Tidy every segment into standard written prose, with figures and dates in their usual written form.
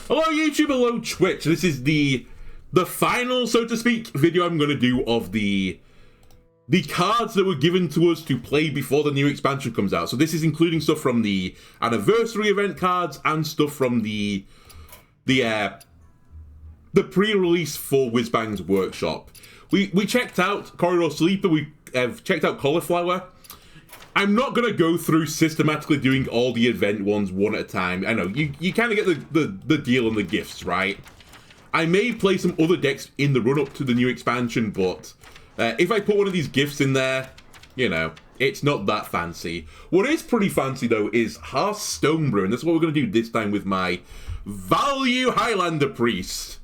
Hello YouTube, hello Twitch. This is the final, so to speak, video I'm going to do of the cards that were given to us to play before the new expansion comes out. So this is including stuff from the anniversary event cards and stuff from the pre-release for Wdym's workshop. We checked out Corridor Sleeper, we have checked out Cauliflower. I'm not going to go through systematically doing all the event ones one at a time. I know, you kind of get the deal on the gifts, right? I may play some other decks in the run-up to the new expansion, but if I put one of these gifts in there, you know, it's not that fancy. What is pretty fancy, though, is Hearthstone Brew, and that's what we're going to do this time with my value Highlander Prst.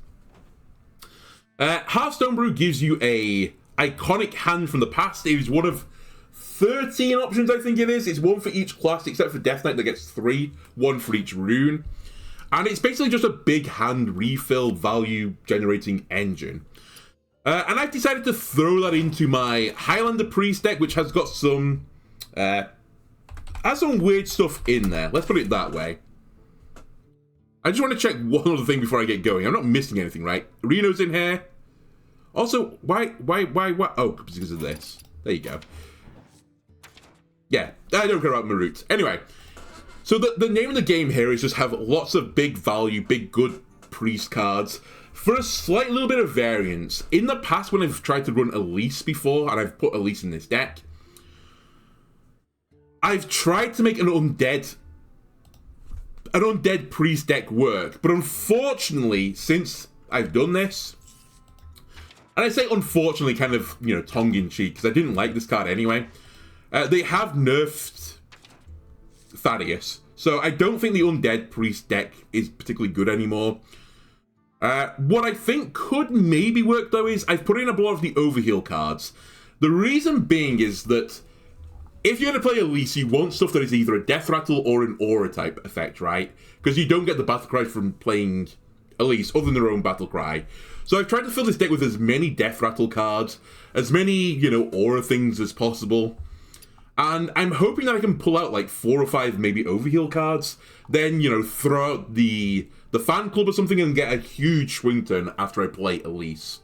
Hearthstone Brew gives you a iconic hand from the past. It is one of 13 options, I think it is. It's one for each class, except for Death Knight that gets 3, one for each rune. And it's basically just a big hand refill value generating engine. And I've decided to throw that into my Highlander Prst deck, which has got some weird stuff in there. Let's put it that way. I just want to check one other thing before I get going. I'm not missing anything, right? Reno's in here. Also, why? Oh, because of this. There you go. Yeah, I don't care about Marut. Anyway, so the name of the game here is just have lots of big value, big good Priest cards for a slight little bit of variance. In the past, when I've tried to run Elise before, and I've put Elise in this deck, I've tried to make an undead Priest deck work, but unfortunately, since I've done this, and I say unfortunately kind of, you know, tongue-in-cheek, because I didn't like this card anyway, they have nerfed Thaddeus, so I don't think the Undead Priest deck is particularly good anymore. What I think could maybe work, though, is I've put in a lot of the Overheal cards. The reason being is that if you're going to play Elise, you want stuff that is either a Death Rattle or an Aura type effect, right? Because you don't get the Battle Cry from playing Elise, other than their own Battle Cry. So I've tried to fill this deck with as many Death Rattle cards, as many, you know, Aura things as possible. And I'm hoping that I can pull out like 4 or 5 maybe Overheal cards, then, you know, throw out the fan club or something and get a huge swing turn after I play Elise.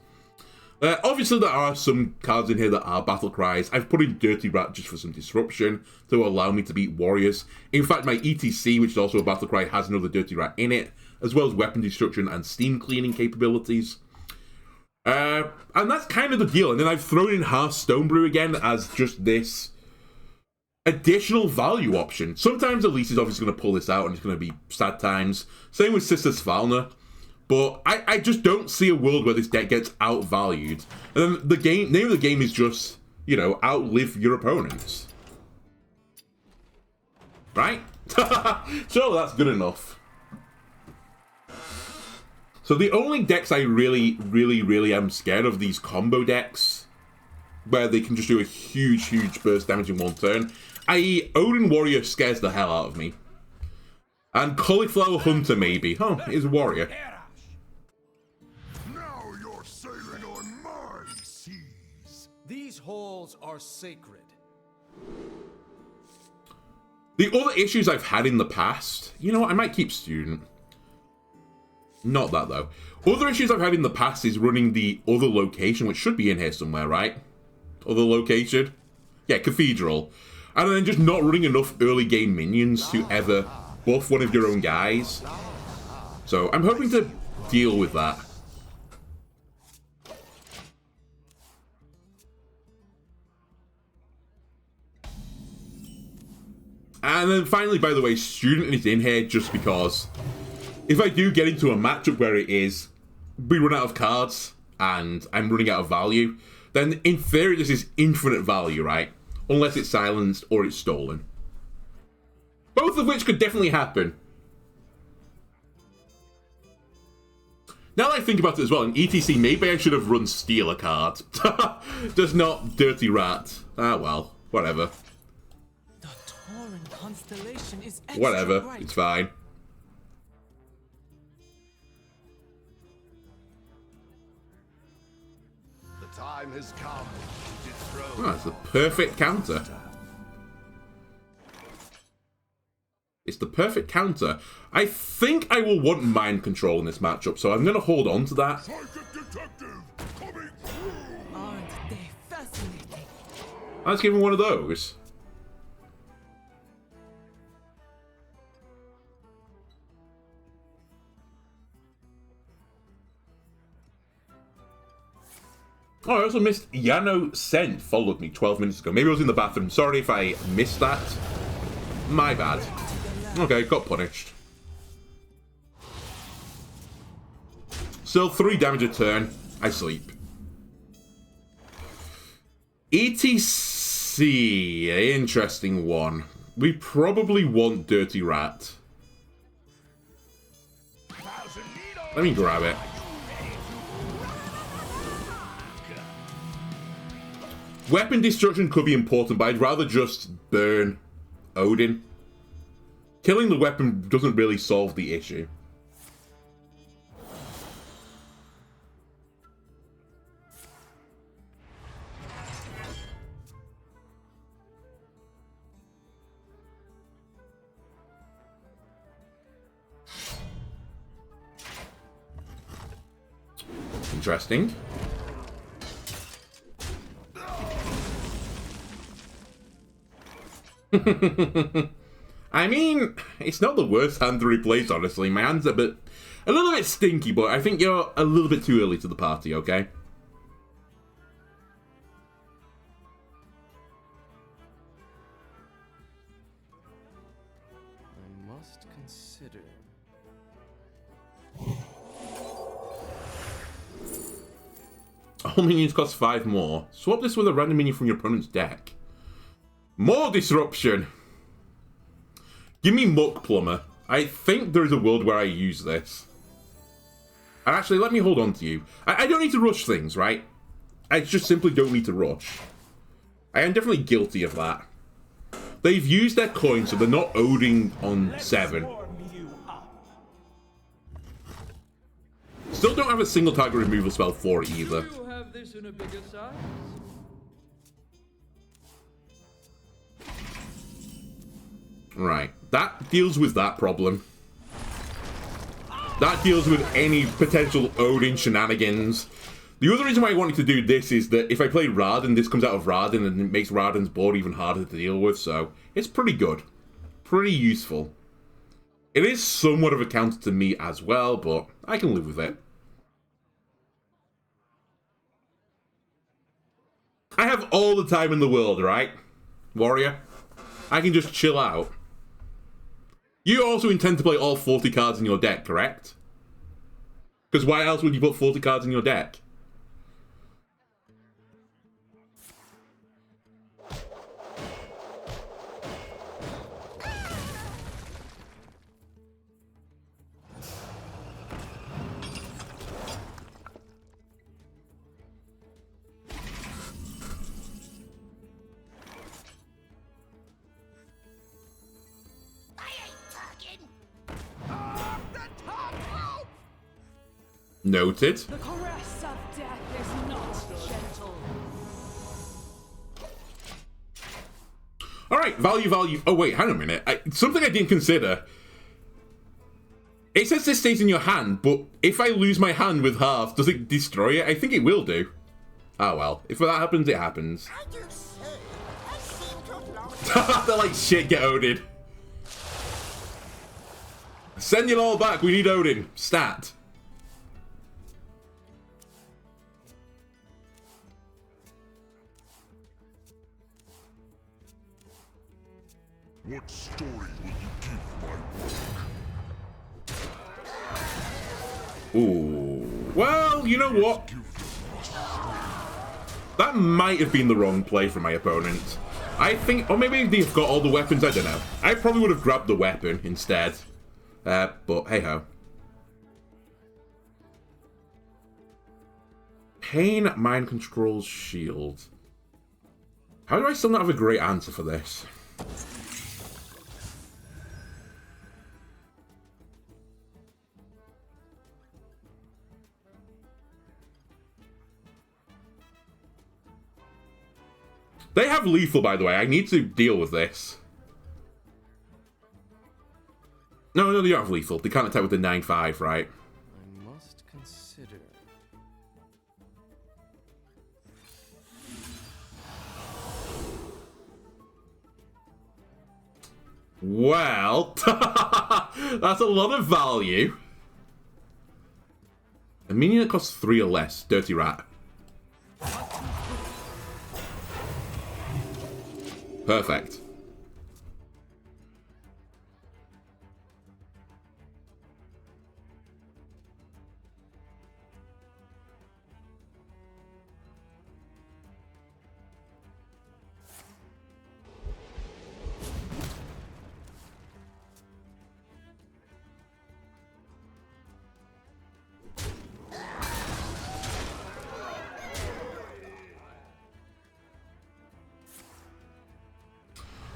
Obviously, there are some cards in here that are Battle Cries. I've put in Dirty Rat just for some disruption to allow me to beat warriors. In fact, my ETC, which is also a Battle Cry, has another Dirty Rat in it, as well as weapon destruction and steam cleaning capabilities. And that's kind of the deal. And then I've thrown in Hearthstone Brew again as just this additional value option. Sometimes Elise is obviously going to pull this out and it's going to be sad times. Same with Sister Svalna. But I just don't see a world where this deck gets outvalued. And then the name of the game is just, you know, outlive your opponents. Right? So that's good enough. So the only decks I really am scared of, these combo decks, where they can just do a huge burst damage in one turn, i.e. Odin Warrior scares the hell out of me. And Cauliflower Hunter maybe. Oh, he's a warrior. Now you're sailing on my seas. These halls are sacred. The other issues I've had in the past, you know what, I might keep Student. Not that though. Other issues I've had in the past is running the other location, which should be in here somewhere, right? Other location? Yeah, Cathedral. And then just not running enough early game minions to ever buff one of your own guys. So I'm hoping to deal with that. And then finally, by the way, Student is in here just because if I do get into a matchup where it is, we run out of cards and I'm running out of value, then in theory this is infinite value, right? Unless it's silenced or it's stolen. Both of which could definitely happen. Now that I think about it as well, in ETC, maybe I should have run Steal a card. Just not Dirty Rat. Ah, well, whatever. The Tauran constellation is extra Whatever, bright. it's fine. The time has come to dethrone. Oh, that's a perfect counter. It's It's the perfect counter. I think I will want mind control in this matchup, so I'm going to hold on to that. Psychic detective coming through. Aren't they fascinating? Let's give him one of those. Oh, I also missed Yano Sent followed me 12 minutes ago. Maybe I was in the bathroom. Sorry if I missed that. My bad. Okay, got punished. Still 3 damage a turn. I sleep. ETC. Interesting one. We probably want Dirty Rat. Let me grab it. Weapon destruction could be important, but I'd rather just burn Wdym. Killing the weapon doesn't really solve the issue. Interesting. I mean, it's not the worst hand to replace, honestly. My hand's a little bit stinky, but I think you're a little bit too early to the party, okay? I must consider. All minions cost 5 more. Swap this with a random minion from your opponent's deck. More disruption! Give me Muck Plumber. I think there is a world where I use this. And actually, let me hold on to you. I don't need to rush things, right? I just simply don't need to rush. I am definitely guilty of that. They've used their coin, so they're not Wdym on 7. Still don't have a single target removal spell for it either. You have this in a bigger size. Right, that deals with that problem. That deals with any potential Wdym shenanigans. The other reason why I wanted to do this is that if I play Raden, this comes out of Raden and it makes Raden's board even harder to deal with, so it's pretty good. Pretty useful. It is somewhat of a counter to me as well, but I can live with it. I have all the time in the world, right? Warrior? I can just chill out. You also intend to play all 40 cards in your deck, correct? Because why else would you put 40 cards in your deck? Noted. The caress of death is not gentle. Alright, value. Oh wait, hang on a minute. Something I didn't consider. It says this stays in your hand, but if I lose my hand with Harth, does it destroy it? I think it will do. Oh well, if that happens, it happens. They're like, shit, get Wdym. Send it all back, we need Wdym. Stat. What story will you give my work? Ooh. Well, you know what? That might have been the wrong play from my opponent. I think, or maybe they've got all the weapons, I don't know. I probably would have grabbed the weapon instead. But hey-ho. Pain, Mind Control, Shield. How do I still not have a great answer for this? They have lethal, by the way. I need to deal with this. No, no, they don't have lethal. They can't attack with the 9/5, right? I must consider. Well, that's a lot of value. A minion that costs 3 or less. Dirty rat. Perfect.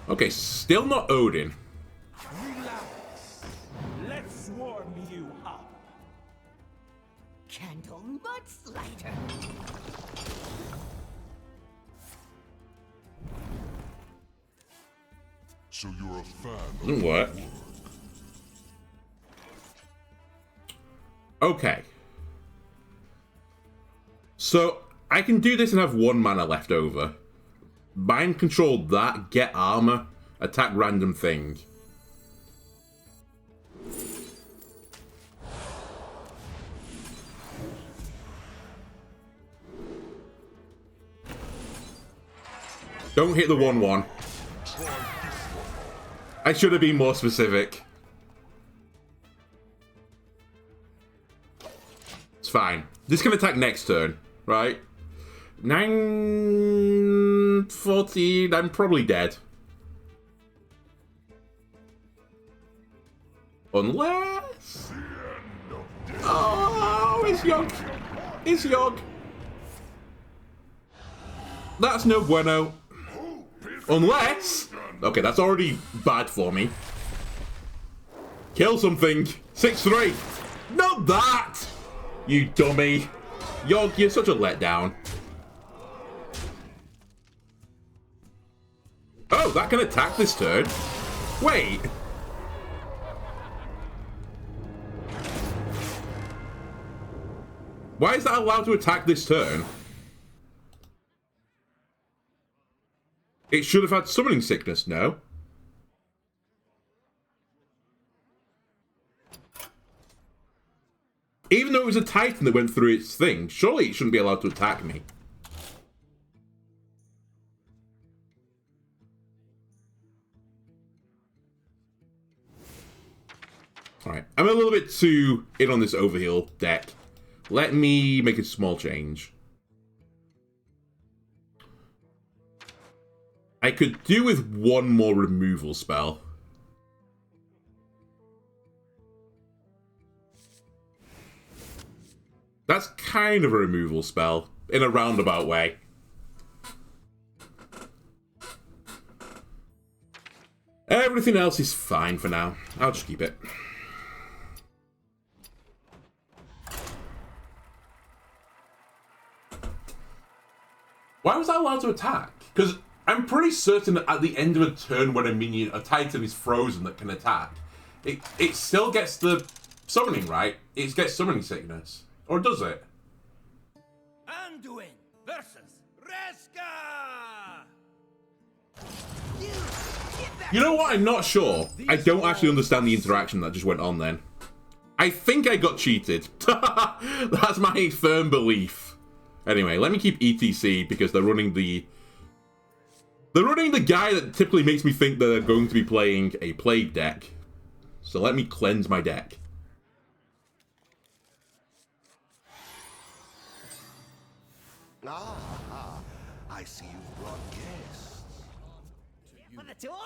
Okay, still not Odin. Relax. Let's warm you up. Candle mudslider. So you're a fan of Doesn't work. Okay. So, I can do this and have 1 mana left over. Mind control that, get armor, attack random thing. Don't hit the 1/1. I should have been more specific. It's fine. This can attack next turn, right? 9/14, I'm probably dead. Unless... Oh, it's Yogg. It's Yogg. That's no bueno. Unless... Okay, that's already bad for me. Kill something. 6/3. Not that! You dummy. Yogg, you're such a letdown. Oh, that can attack this turn. Wait. Why is that allowed to attack this turn? It should have had summoning sickness, no? Even though it was a Titan that went through its thing, surely it shouldn't be allowed to attack me. Alright, I'm a little bit too in on this Overheal deck. Let me make a small change. I could do with 1 more removal spell. That's kind of a removal spell, in a roundabout way. Everything else is fine for now. I'll just keep it. Why was I allowed to attack? Because I'm pretty certain that at the end of a turn when a Titan is frozen that can attack, it still gets the summoning, right? It gets summoning sickness. Or does it? Anduin versus Reska. You know what? I'm not sure. I don't actually understand the interaction that just went on then. I think I got cheated. That's my firm belief. Anyway, let me keep ETC because they're running the guy that typically makes me think they're going to be playing a Plague deck. So let me cleanse my deck. I see you've brought guests. For the tour?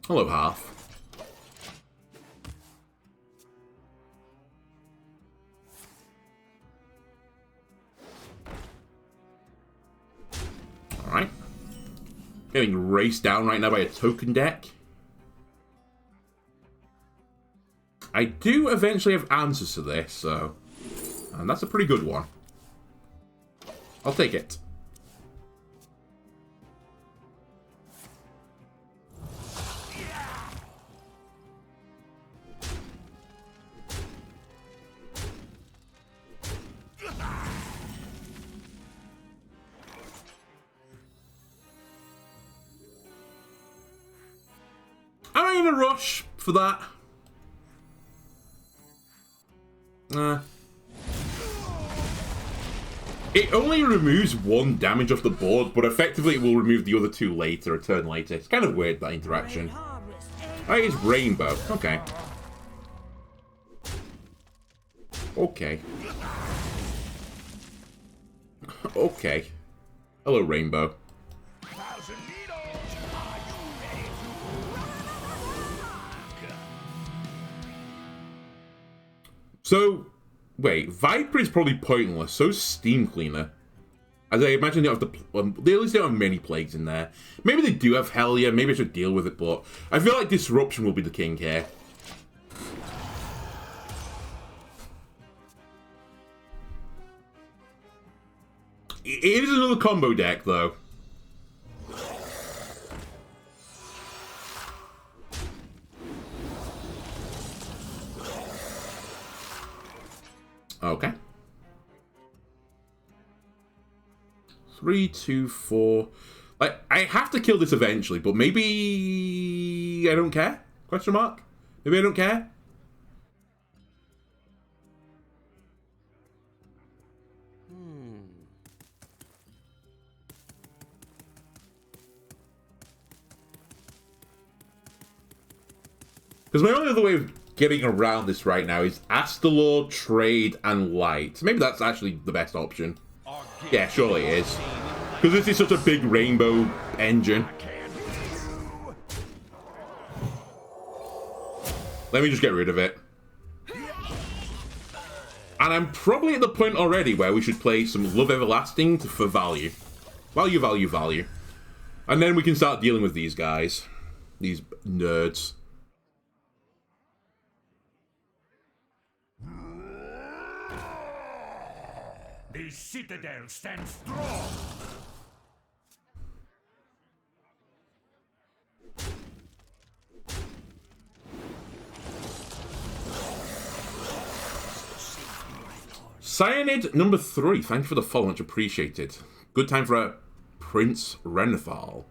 Hello, Harth. Alright. Getting raced down right now by a token deck. I do eventually have answers to this, so... And that's a pretty good one. I'll take it. Am I in a rush for that? It only removes 1 damage off the board, but effectively it will remove the other 2 later, a turn later. It's kind of weird, that interaction. Oh, it's Rainbow. Okay. Okay. Okay. Hello, Rainbow. So, wait, Viper is probably pointless. So is Steam Cleaner. As I imagine they don't have they at least don't have many plagues in there. Maybe they do have Hellier, maybe I should deal with it, but I feel like Disruption will be the king here. It is another combo deck, though. Okay. 3, 2, 4. Like, I have to kill this eventually, but maybe I don't care? Question mark? Maybe I don't care? Because my only other way of getting around this right now is Astalor, Trade, and Light. Maybe that's actually the best option. Yeah, surely it is. Because this is such a big rainbow engine. Let me just get rid of it. And I'm probably at the point already where we should play some Love Everlasting for value. Value, value, value. And then we can start dealing with these guys. These nerds. The citadel stands strong. Cyanid number 3. Thank you for the follow, much appreciated. Good time for a Prince Renathal.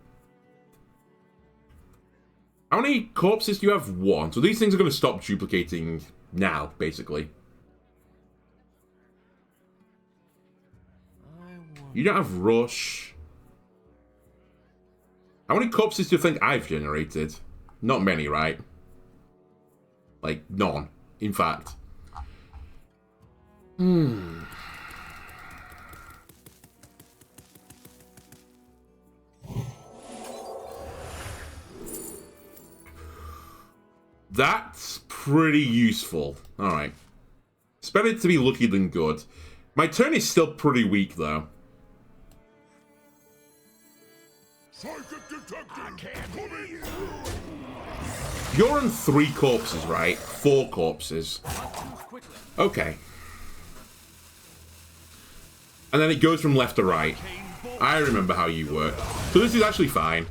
How many corpses do you have? 1. So these things are going to stop duplicating now, basically. You don't have Rush. How many corpses do you think I've generated? Not many, right? Like, none. In fact. That's pretty useful. Alright. It's better to be lucky than good. My turn is still pretty weak, though. You're on 3 corpses, right? 4 corpses. Okay. And then it goes from left to right. I remember how you work. So this is actually fine.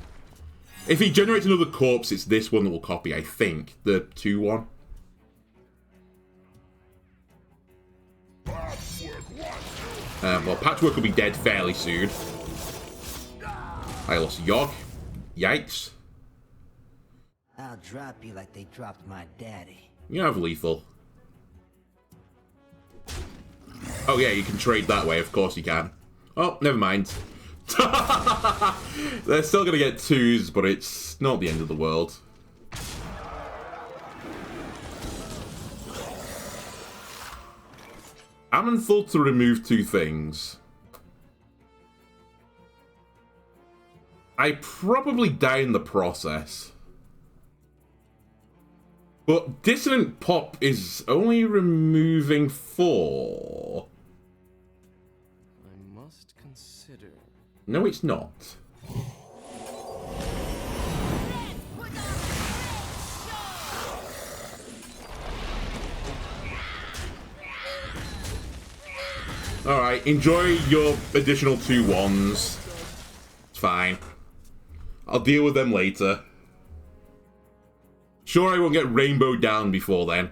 If he generates another corpse, it's this one that will copy, I think. The 2-1. Well, Patchwork will be dead fairly soon. I lost Yogg. Yikes. I'll drop you like they dropped my daddy. You have lethal. Oh yeah, you can trade that way, of course you can. Oh, never mind. They're still gonna get 2s, but it's not the end of the world. Amanthul to remove 2 things. I probably die in the process. But Dissonant Pop is only removing 4. I must consider. No, it's not. Alright, Alright, enjoy your additional 2 wands. It's fine. I'll deal with them later. Sure, I won't get rainbowed down before then.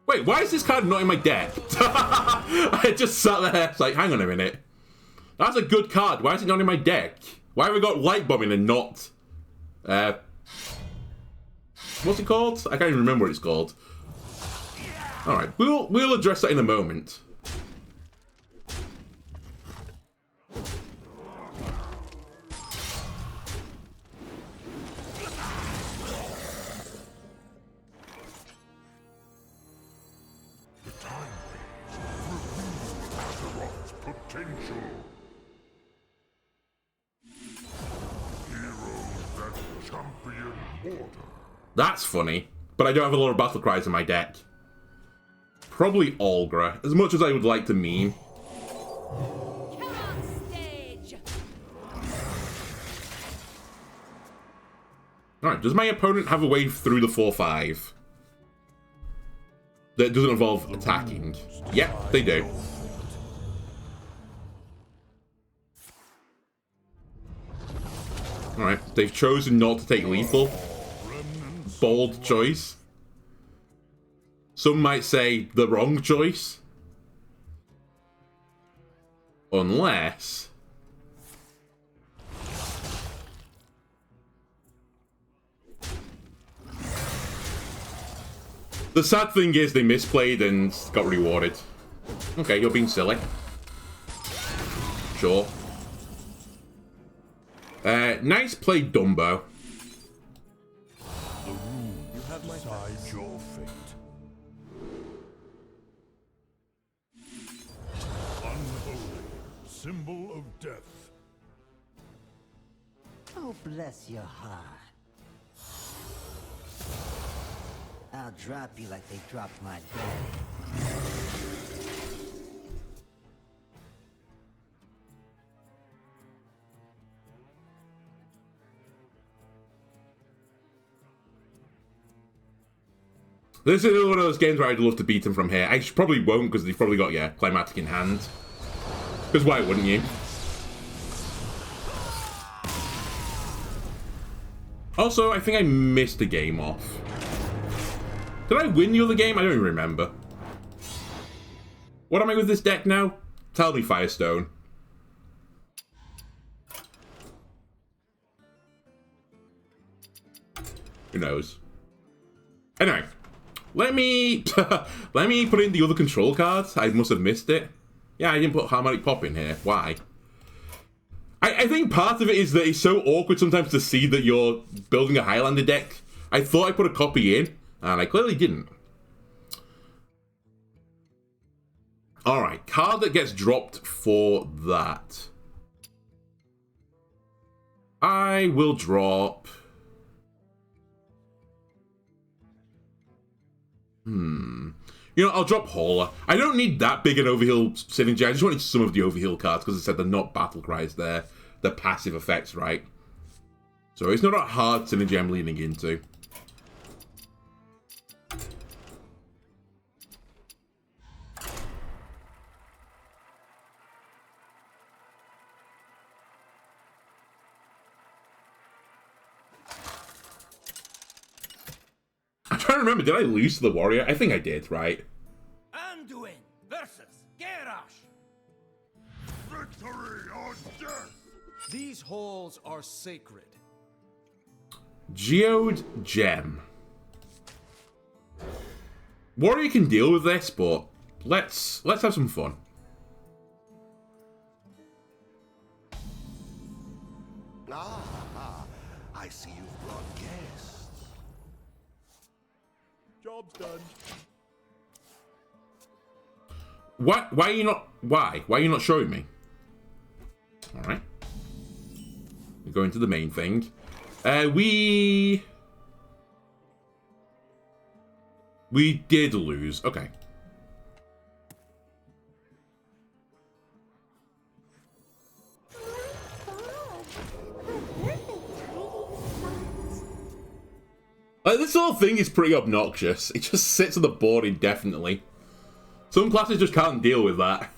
Wait, why is this card not in my deck? I just sat there, it's like, hang on a minute. That's a good card. Why is it not in my deck? Why have we got light bombing and not... what's it called? I can't even remember what it's called. Alright, we'll address that in a moment. That's funny, but I don't have a lot of battle cries in my deck. Probably Olgra, as much as I would like to meme. Alright, does my opponent have a way through the 4-5 that doesn't involve attacking? Yep, they do. Alright, they've chosen not to take lethal. Bold choice. Some might say the wrong choice. Unless... the sad thing is they misplayed and got rewarded. Okay, you're being silly. Sure. Nice play, Dumbo. Decide your fate. Unholy, symbol of death. Oh, bless your heart. I'll drop you like they dropped my daddy. This is one of those games where I'd love to beat him from here. I probably won't, because they've probably got, yeah, Climatic in hand. Because why wouldn't you? Also, I think I missed a game off. Did I win the other game? I don't even remember. What am I with this deck now? Tell me, Firestone. Who knows? Anyway. Let me put in the other control cards. I must have missed it. Yeah, I didn't put Harmonic Pop in here. Why? I think part of it is that it's so awkward sometimes to see that you're building a Highlander deck. I thought I put a copy in, and I clearly didn't. Alright, card that gets dropped for that. I will drop... You know, I'll drop Hauler. I don't need that big an Overheal synergy. I just wanted some of the Overheal cards because I said they're not battle cries, they're passive effects, right? So it's not a hard synergy I'm leaning into. I'm trying to remember, did I lose to the warrior? I think I did, right? Anduin versus Garrosh. Victory or death! These halls are sacred. Geode Gem. Warrior can deal with this, but let's have some fun. Ah, I see you've brought guests. Job's done. Why are you not? Why are you not showing me? All right. We're going to the main thing. We did lose. Okay. Like, this whole thing is pretty obnoxious. It just sits on the board indefinitely. Some classes just can't deal with that.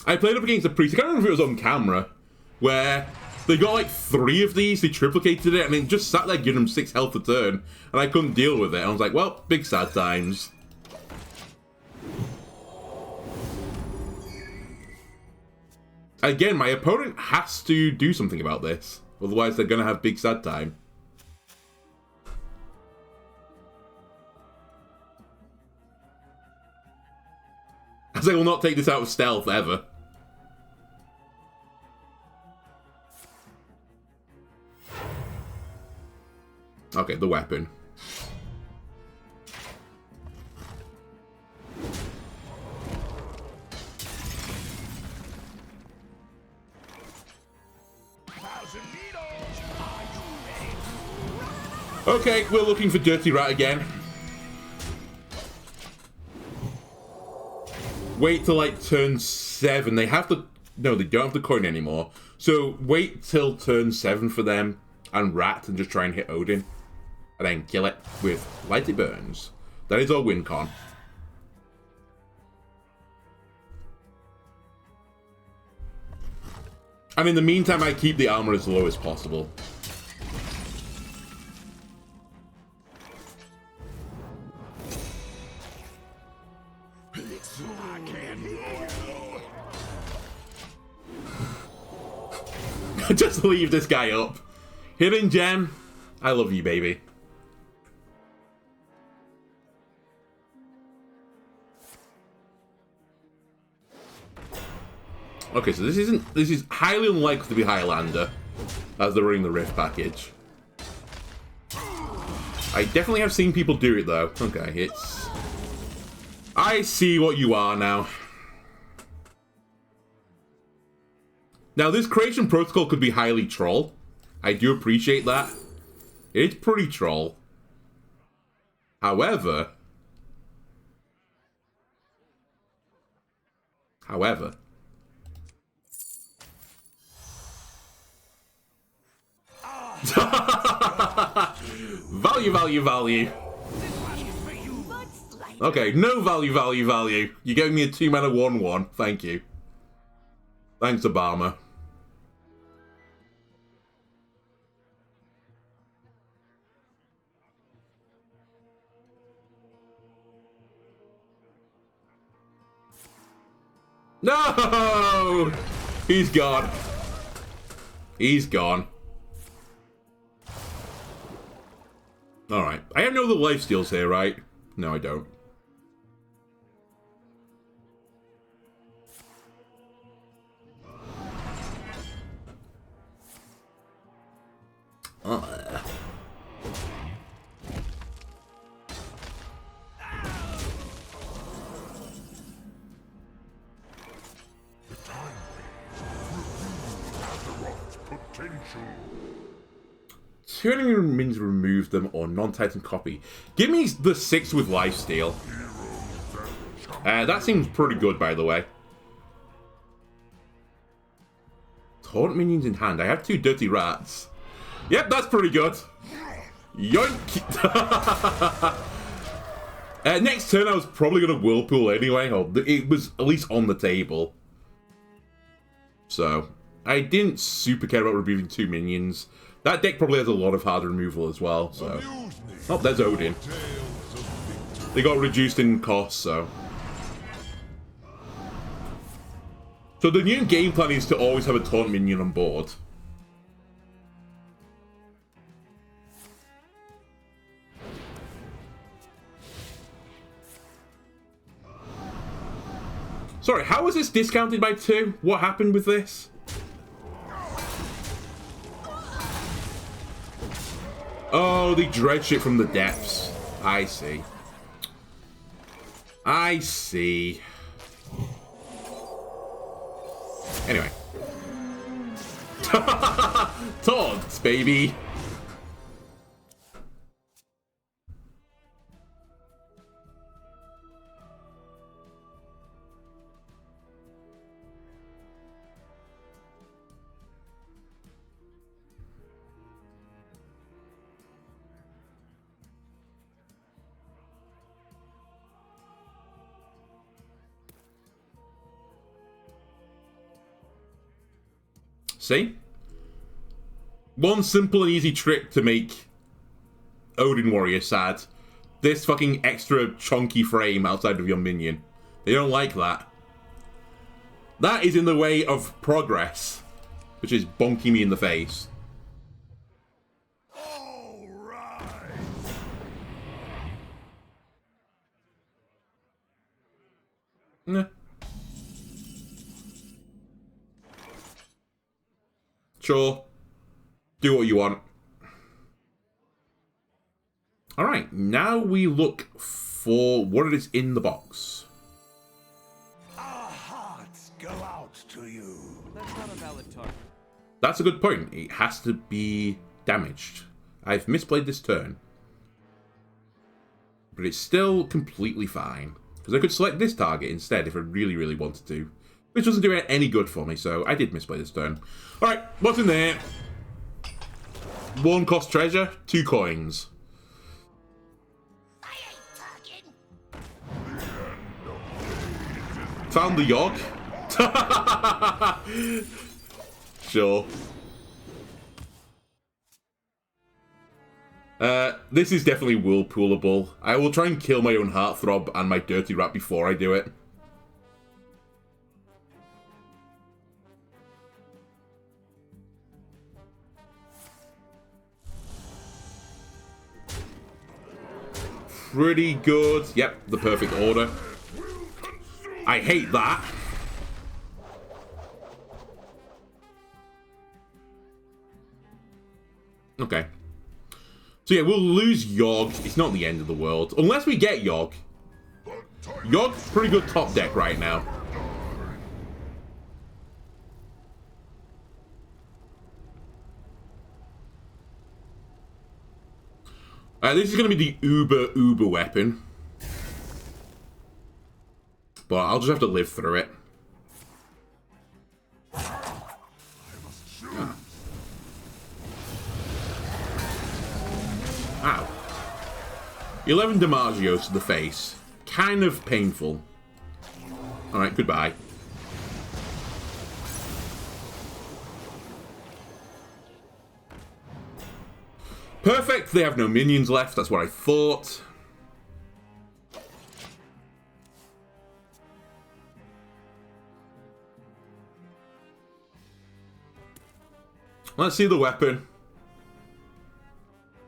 I played up against a priest, I can't remember if it was on camera, where they got like 3 of these, they triplicated it, and it just sat there giving them 6 health a turn, and I couldn't deal with it. I was like, well, big sad times. Again, my opponent has to do something about this, otherwise they're gonna have big sad time. As I will not take this out of stealth ever. Okay, the weapon. Okay, we're looking for Dirty Rat again. Wait till like turn 7. They have the... No, they don't have the coin anymore. So wait till turn 7 for them and Rat and just try and hit Odin. And then kill it with Light It Burns. That is our win con. And in the meantime, I keep the armor as low as possible. Just leave this guy up. Hidden gem. I love you, baby. Okay, so this is highly unlikely to be Highlander, as they're running the Rift package. I definitely have seen people do it though. Okay, it's... I see what you are now. Now, this creation protocol could be highly troll. I do appreciate that. It's pretty troll. However... Value. Okay, no value. You gave me a 2-mana 1/1. Thank you. Thanks, Obama. No! He's gone. He's gone. Alright. I have no other lifesteals here, right? No, I don't. Turning means remove them or non-Titan copy. Give me the 6 with lifesteal. That seems pretty good, by the way. Taunt minions in hand. I have 2 Dirty Rats. Yep, that's pretty good. Yoink! Next turn I was probably going to Whirlpool anyway. Or it was at least on the table. So, I didn't super care about removing 2 minions. That deck probably has a lot of hard removal as well, so... Oh, there's Odin. They got reduced in cost, so... So the new game plan is to always have a taunt minion on board. Sorry, how was this discounted by 2? What happened with this? Oh, they dredged it from the depths. I see. I see. Anyway. Taunts, baby. See? One simple and easy trick to make Odin Warrior sad. This fucking extra chunky frame outside of your minion. They don't like that. That is in the way of progress, which is bonking me in the face. All right. Nah. Sure. Do what you want. Alright, now we look for what it is in the box. Our hearts go out to you. That's not a valid target. That's a good point. It has to be damaged. I've misplayed this turn. But it's still completely fine. Because I could select this target instead if I really, really wanted to. Which doesn't do any good for me, so I did misplay this turn. Alright, what's in there? 1 cost treasure, 2 coins. Found the Yogg? Sure. This is definitely whirlpoolable. I will try and kill my own Heartthrob and my Dirty Rat before I do it. Pretty good. Yep, the perfect order. I hate that. Okay. So yeah, we'll lose Yogg. It's not the end of the world. Unless we get Yogg. Yogg's pretty good top deck right now. This is going to be the uber weapon. But I'll just have to live through it. Ow. 11 Damagios to the face. Kind of painful. Alright, goodbye. Perfect, they have no minions left, that's what I thought. Let's see the weapon.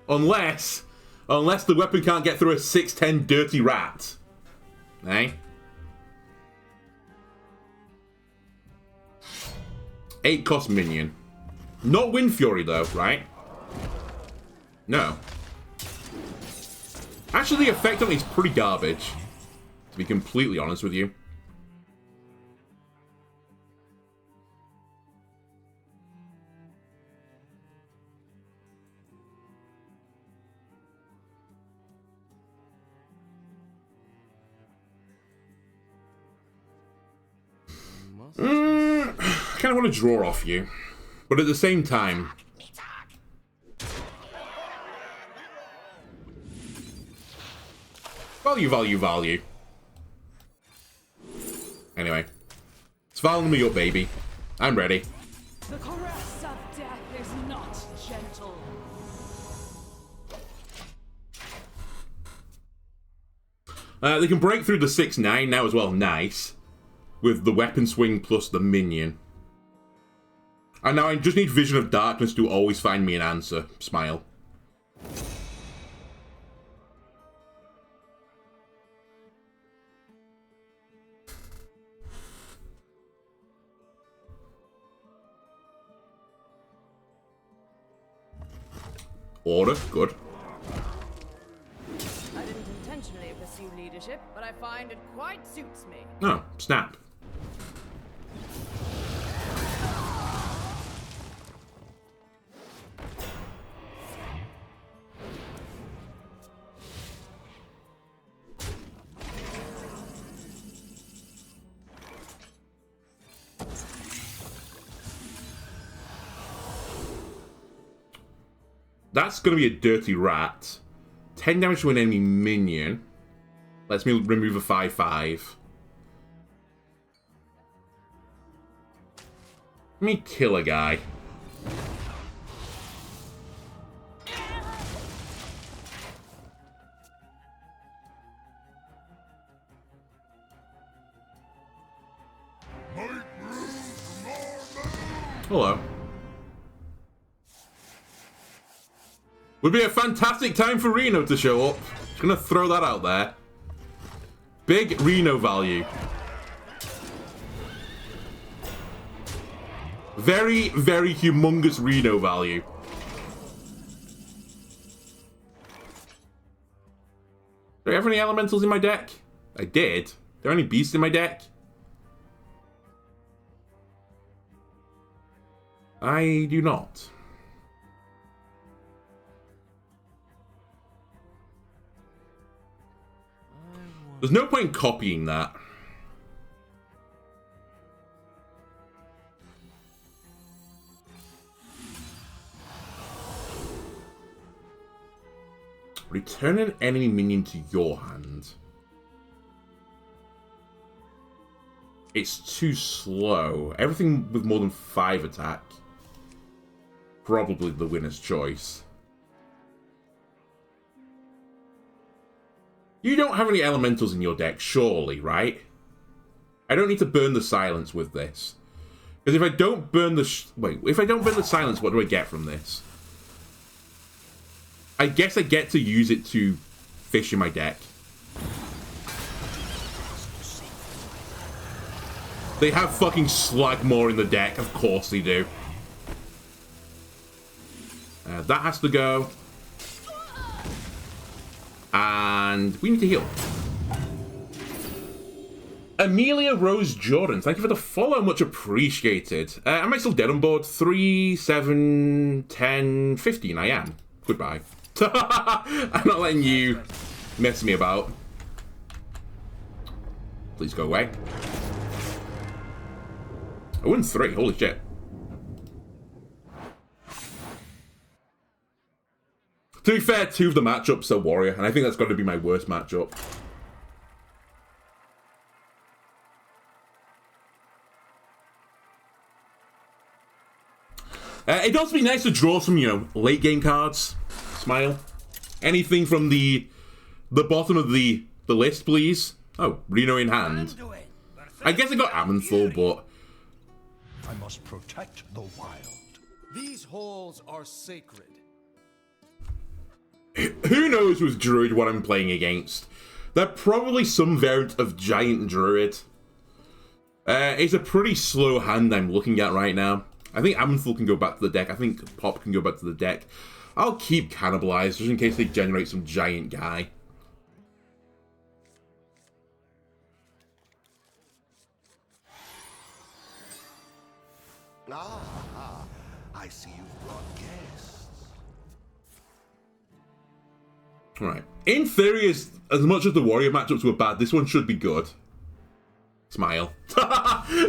Unless the weapon can't get through a 6'10" Dirty Rat. Eh? 8 cost minion. Not Wind Fury though, right? No. Actually, the effect on it is pretty garbage, to be completely honest with you. I kind of want to draw off you, but at the same time, value. Anyway, it's valuing me up, baby. I'm ready. The caress of death is not gentle. They can break through the 6/9 now as well. Nice. With the weapon swing plus the minion. And now I just need Vision of Darkness to always find me an answer. Smile. Order, good. I didn't intentionally pursue leadership, but I find it quite suits me. Oh, snap. That's going to be a Dirty Rat. 10 damage to an enemy minion. Lets me remove a 5/5. Let me kill a guy. Hello. Would be a fantastic time for Reno to show up. Just gonna throw that out there. Big Reno value. Very, very humongous Reno value. Do I have any elementals in my deck? I did. Are there any beasts in my deck? I do not. There's no point in copying that. Return an enemy minion to your hand. It's too slow. Everything with more than 5 attack. Probably the winner's choice. You don't have any elementals in your deck, surely, right? I don't need to burn the silence with this. Because if I don't burn the... if I don't burn the silence, what do I get from this? I guess I get to use it to fish in my deck. They have fucking Slagmore in the deck. Of course they do. That has to go. And we need to heal. Amelia Rose Jordan, thank you for the follow, much appreciated. Am I still dead on board? 3, 7, 10, 15, I am. Goodbye. I'm not letting you mess me about. Please go away. I won 3, holy shit. To be fair, 2 of the matchups are Warrior, and I think that's got to be my worst matchup. It'd also be nice to draw some, you know, late game cards. Smile. Anything from the bottom of the list, please. Oh, Reno in hand. I guess I got Amenthal, but... I must protect the wild. These halls are sacred. Who knows with Druid what I'm playing against? They're probably some variant of Giant Druid. It's a pretty slow hand I'm looking at right now. I think Amenthal can go back to the deck. I think Pop can go back to the deck. I'll keep Cannibalize just in case they generate some giant guy. I see you've brought guests. Alright. In theory, as much as the Warrior matchups were bad, this one should be good. Smile.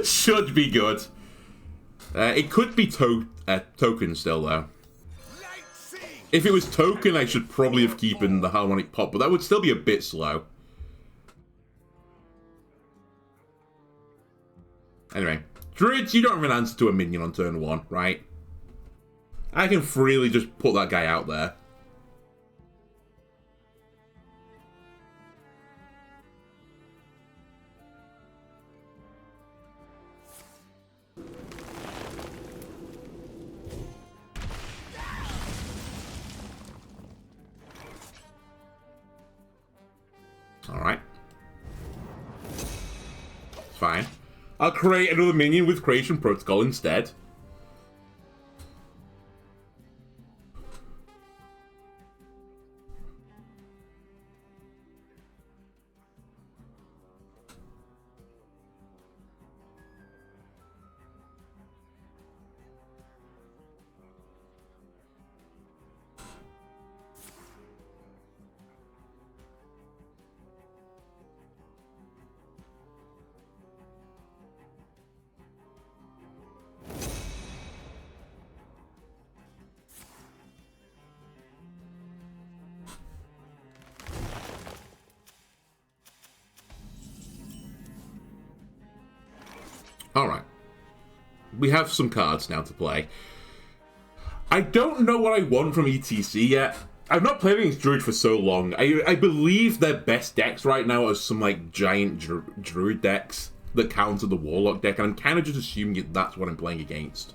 Should be good. It could be Token still, though. If it was Token, I should probably have keeping the Harmonic Pop, but that would still be a bit slow. Anyway. Druids, you don't have an answer to a minion on turn 1, right? I can freely just put that guy out there. Alright. Fine. I'll create another minion with Creation Protocol instead. we have some cards now to play. I don't know what I want from ETC yet. I've not played against Druid for so long. I believe their best decks right now are some like giant Druid decks that counter the Warlock deck, and I'm kind of just assuming that's what I'm playing against.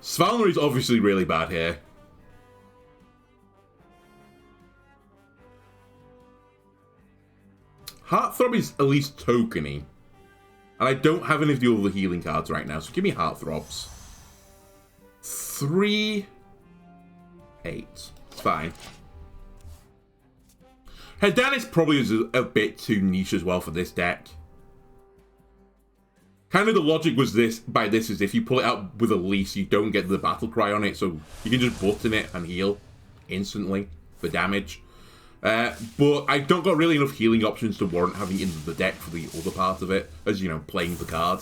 Svalner is obviously really bad here. Heartthrob is at least tokeny. And I don't have any of the other healing cards right now, so give me Heartthrobs. 3, 8. It's fine. Hedanis probably is a bit too niche as well for this deck. Kind of the logic was this is if you pull it out with a lease, you don't get the battle cry on it, so you can just button it and heal instantly for damage. But I don't got really enough healing options to warrant having it in the deck for the other part of it, as, you know, playing the card.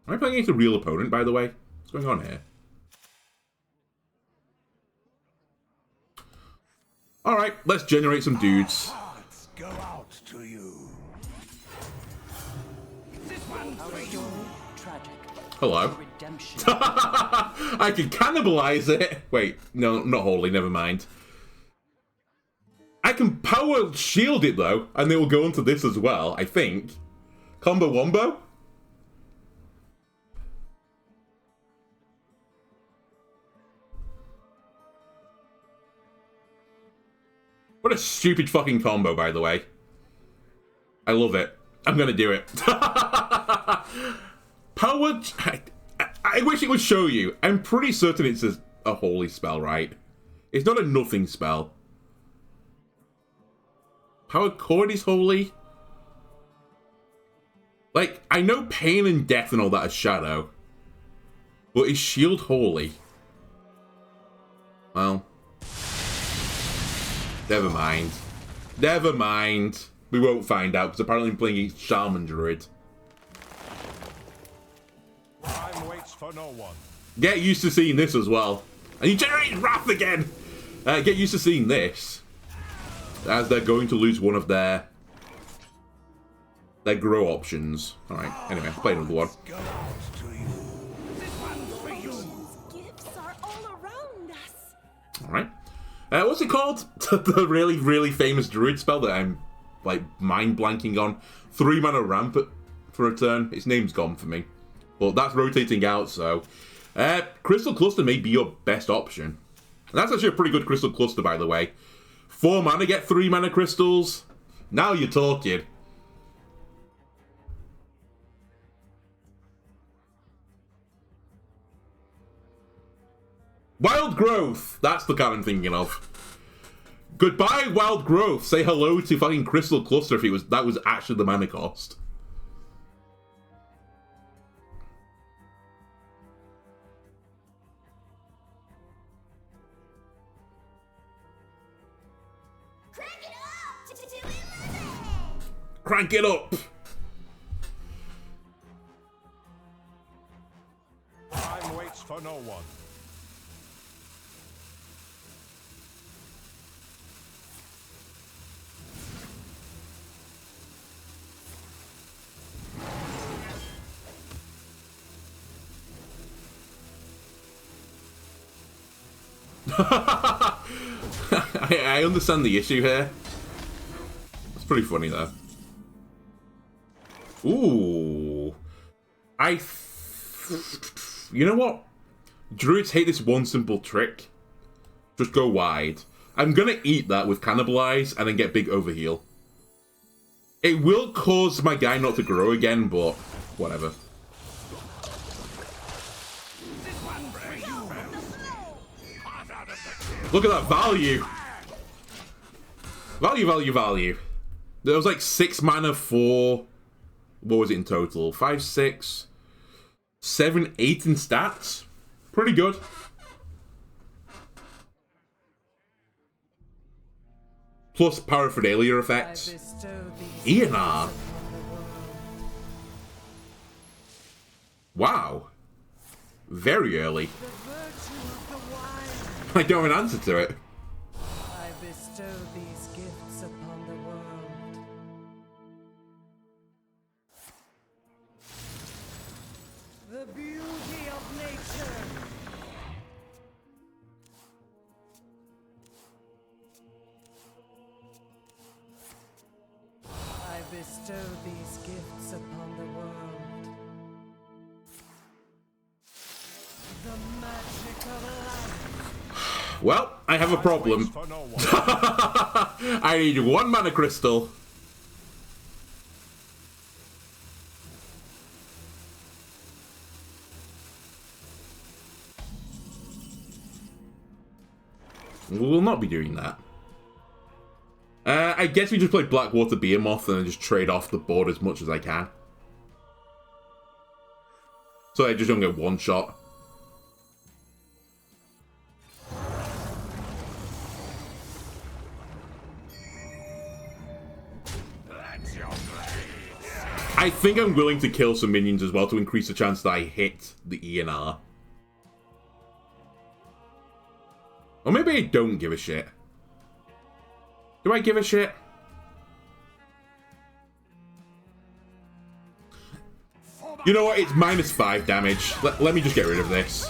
Am I playing against a real opponent, by the way? What's going on here? Alright, let's generate some dudes. Hearts go out to you. Hello. I can cannibalize it. Wait, no, not wholly, never mind. I can power shield it though, and it will go into this as well, I think. Combo wombo? What a stupid fucking combo, by the way. I love it. I'm gonna do it. Power... I wish it would show you. I'm pretty certain it's a holy spell, right? It's not a nothing spell. Power Chord is holy? Like, I know pain and death and all that is shadow. But is shield holy? Well... never mind. Never mind. We won't find out, because apparently I'm playing against Shaman Druid. Time waits for no one. Get used to seeing this as well. And you generate Wrath again! Get used to seeing this. As they're going to lose one of their grow options. Alright, anyway, I'll play another one. Go out to you. Gifts are all around us. Alright. What's it called? The really, really famous Druid spell that I'm, like, mind blanking on. 3 mana ramp for a turn. Its name's gone for me. But that's rotating out, so... Crystal Cluster may be your best option. And that's actually a pretty good Crystal Cluster, by the way. 4 mana, get 3 mana crystals. Now you're talking. Wild Growth! That's the card I'm thinking of. Goodbye, Wild Growth. Say hello to fucking Crystal Cluster if that was actually the mana cost. Crank it up! Time waits for no one. I understand the issue here. It's pretty funny though. Ooh. You know what? Druids hate this one simple trick. Just go wide. I'm gonna eat that with Cannibalize and then get big Overheal. It will cause my guy not to grow again, but whatever. Look at that value! Value. There was like 6 mana for... what was it in total? 5, 6, 7, 8 in stats? Pretty good. Plus Paraphernalia effects. Eonar. Wow. Very early. I don't have an answer to it. I bestow these gifts upon bestow these gifts upon the world. The magic of life. Well, I have a problem. I need 1 mana crystal. We will not be doing that. I guess we just play Blackwater Behemoth and then just trade off the board as much as I can. So I just don't get one shot. I think I'm willing to kill some minions as well to increase the chance that I hit the ENR. Or maybe I don't give a shit. Do I give a shit? You know what? It's -5 damage. Let me just get rid of this.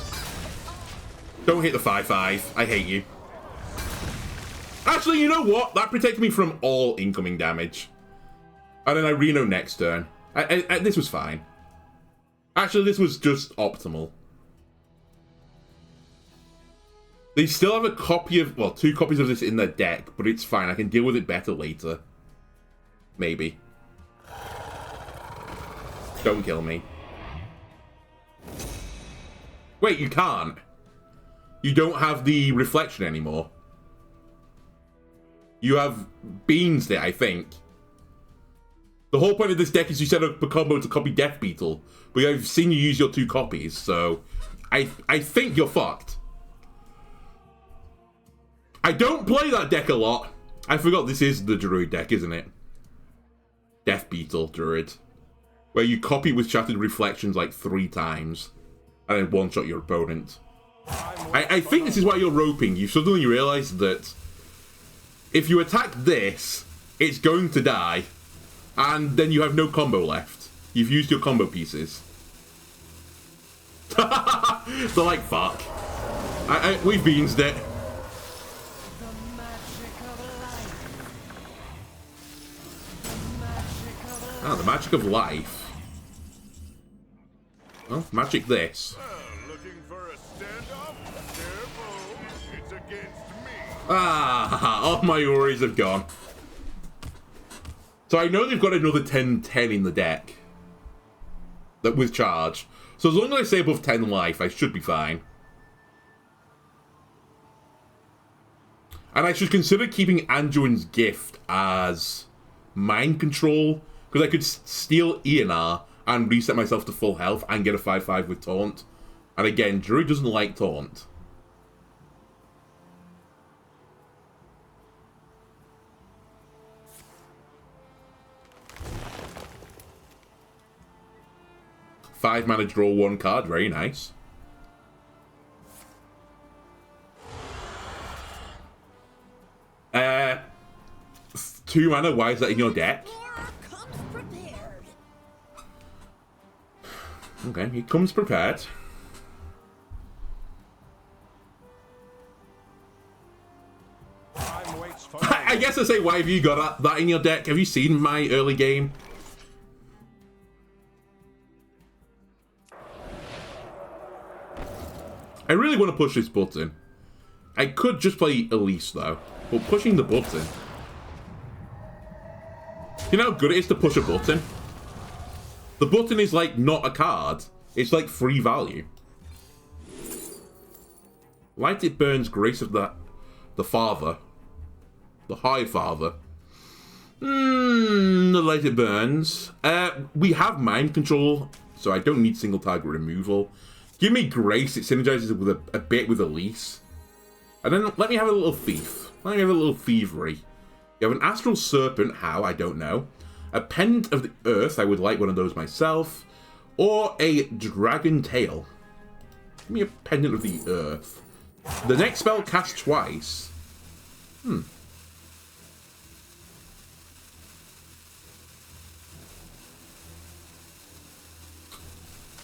Don't hit the 5/5. I hate you. Actually, you know what? That protects me from all incoming damage. And then I Reno next turn. This was fine. Actually, this was just optimal. They still have a copy of, well, 2 copies of this in their deck, but it's fine. I can deal with it better later. Maybe. Don't kill me. Wait, you can't. You don't have the reflection anymore. You have Beans there, I think. The whole point of this deck is you set up a combo to copy Death Beetle, but I've seen you use your 2 copies, so I think you're fucked. I don't play that deck a lot. I forgot this is the Druid deck, isn't it? Death Beetle Druid. Where you copy with Shattered Reflections like 3 times, and then one-shot your opponent. I think this is why you're roping. You suddenly realise that if you attack this, it's going to die, and then you have no combo left. You've used your combo pieces. So like, fuck. We've beansed it. Ah, the magic of life. Well, magic this. Looking for a standoff? Careful, it's against me. Ah, all my worries have gone. So I know they've got another 10/10 in the deck. That with charge. So as long as I stay above 10 life, I should be fine. And I should consider keeping Anduin's gift as mind control. Because I could steal ENR and reset myself to full health and get a 5/5 with Taunt. And again, Druid doesn't like Taunt. Five mana, draw 1 card. Very nice. Two mana. Why is that in your deck? Okay, he comes prepared. I guess I say, why have you got that in your deck? Have you seen my early game? I really want to push this button. I could just play Elise though, but pushing the button. You know how good it is to push a button? The button is like not a card. It's like free value. Light It Burns, Grace of the Father. The Highfather. The Light It Burns. We have mind control, so I don't need single target removal. Give me Grace, it synergizes with a bit with Elise. And then let me have a little thief. Let me have a little thievery. You have an Astral Serpent, how? I don't know. A Pendant of the Earth, I would like one of those myself. Or a Dragon Tail. Give me a Pendant of the Earth. The next spell cast twice.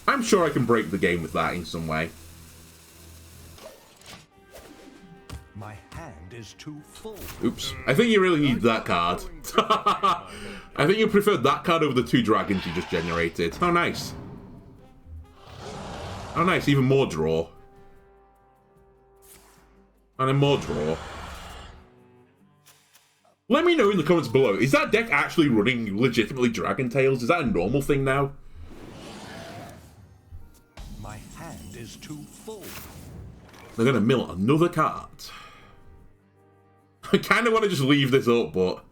I'm sure I can break the game with that in some way. My hand is too full. Oops. I think you really need that card. I think you preferred that card over the 2 dragons you just generated. Oh, nice. Oh, nice. Even more draw. And then more draw. Let me know in the comments below. Is that deck actually running legitimately Dragon Tails? Is that a normal thing now? My hand is too full. They're going to mill another card. I kind of want to just leave this up, but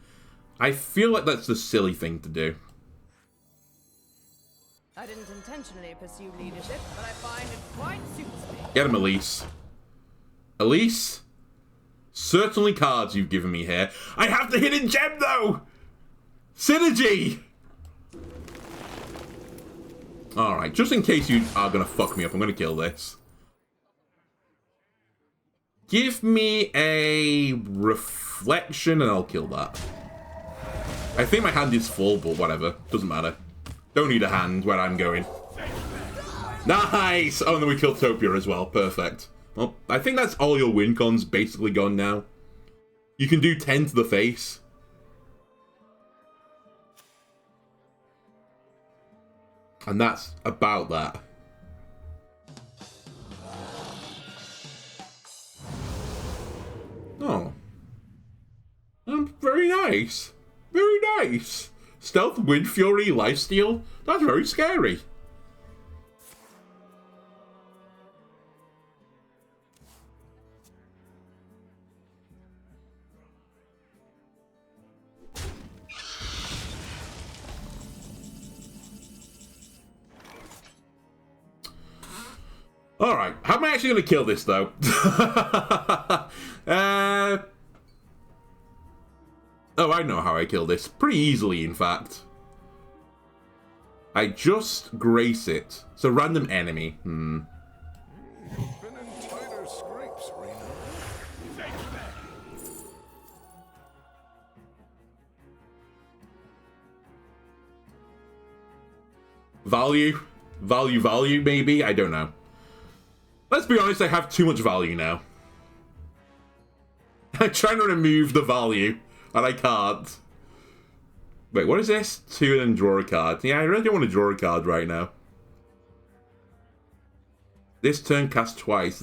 I feel like that's the silly thing to do. I didn't intentionally pursue leadership, but I find it quite suits me. Get him, Elise. Elise? Certainly cards you've given me here. I have the hidden gem, though! Synergy! Alright, just in case you are going to fuck me up, I'm going to kill this. Give me a reflection and I'll kill that. I think my hand is full, but whatever. Doesn't matter. Don't need a hand where I'm going. Nice! Oh, and then we killed Topia as well. Perfect. Well, I think that's all your win cons basically gone now. You can do 10 to the face. And that's about that. Oh. Very nice. Very nice. Stealth, Wind Fury, Lifesteal. That's very scary. Alright, how am I actually going to kill this, though? Oh, I know how I kill this. Pretty easily, in fact. I just grace it. It's a random enemy. Been in tighter scrapes, Reno. Value? Value, maybe? I don't know. Let's be honest, I have too much value now. I'm trying to remove the value, and I can't. Wait, what is this? 2 and then draw a card. Yeah, I really don't want to draw a card right now. This turn cast twice.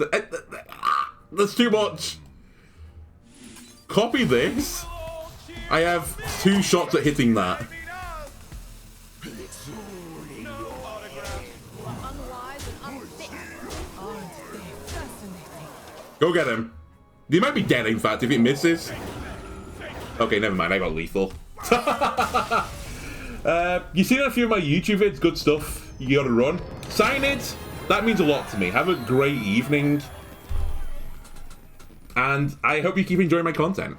That's too much. Copy this. I have 2 shots at hitting that. Go get him. He might be dead, in fact, if it misses. Okay, never mind. I got lethal. You've seen a few of my YouTube vids. Good stuff. You gotta run. Sign it. That means a lot to me. Have a great evening. And I hope you keep enjoying my content.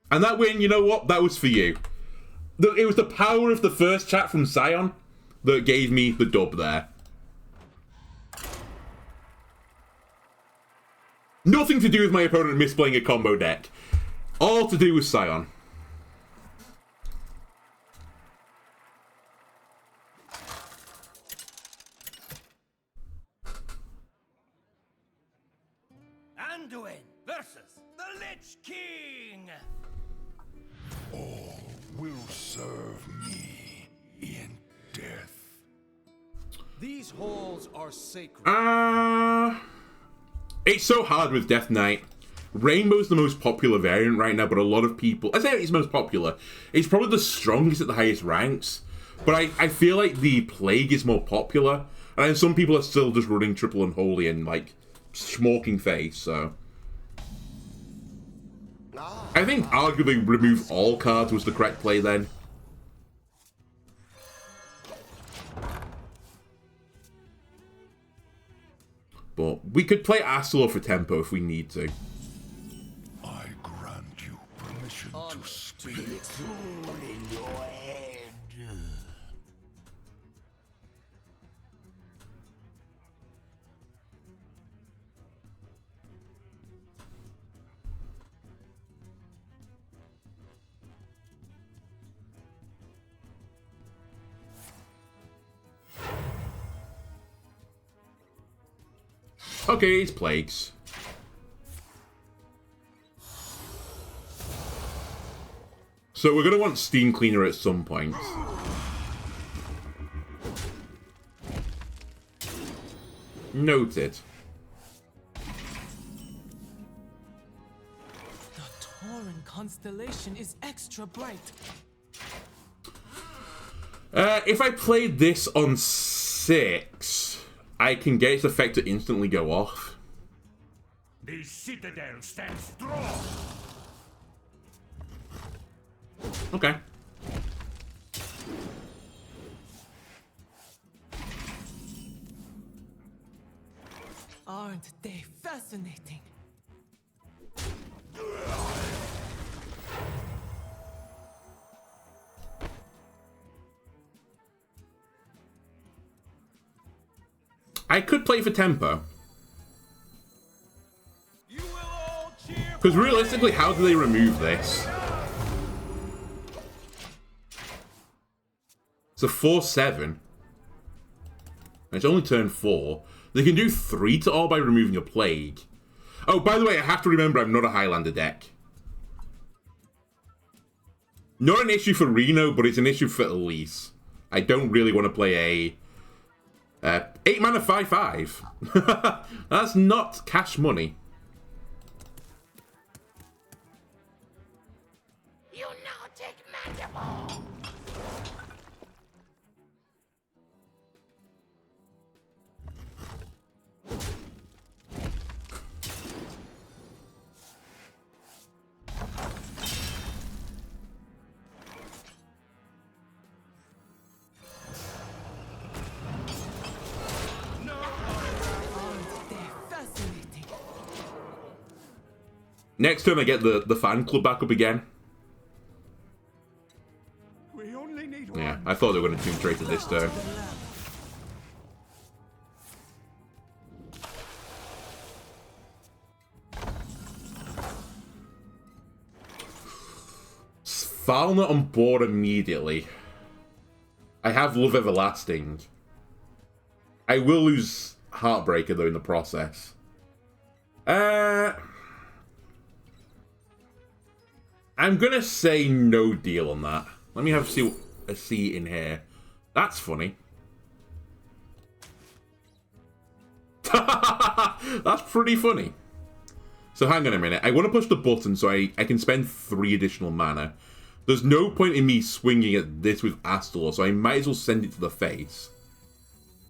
And that win, you know what? That was for you. It was the power of the first chat from Scion that gave me the dub there. Nothing to do with my opponent misplaying a combo deck. All to do with Scion. Anduin versus the Lich King. All will serve me in death. These halls are sacred. It's so hard with Death Knight. Rainbow's the most popular variant right now, but a lot of people... I say it's most popular. It's probably the strongest at the highest ranks. But I feel like the Plague is more popular. And then some people are still just running Triple Unholy and, like, smorking face, so... I think arguably remove all cards was the correct play then. But we could play Astalor for tempo if we need to. I grant you permission to speak. in your head. Okay, it's plagues. So we're going to want Steam Cleaner at some point. Noted. The Tauren constellation is extra bright. If I played this on 6, I can get its effect to instantly go off. The citadel stands strong. Okay. Aren't they fascinating? I could play for tempo. Because realistically, how do they remove this? It's a 4/7. And it's only turn 4. They can do 3 to all by removing a plague. Oh, by the way, I have to remember I'm not a Highlander deck. Not an issue for Reno, but it's an issue for Elise. I don't really want to play a 8 mana 5/5. That's not cash money. You now take Mandible. Next turn I get the fan club back up again. We only need one. Yeah, I thought they were going to Tomb Traitor this turn. Svalna on board immediately. I have Love Everlasting. I will lose Heartbreaker though in the process. I'm gonna say no deal on that. Let me have a see in here. That's funny. That's pretty funny. So hang on a minute. I want to push the button so I can spend 3 additional mana. There's no point in me swinging at this with Astalor, so I might as well send it to the face.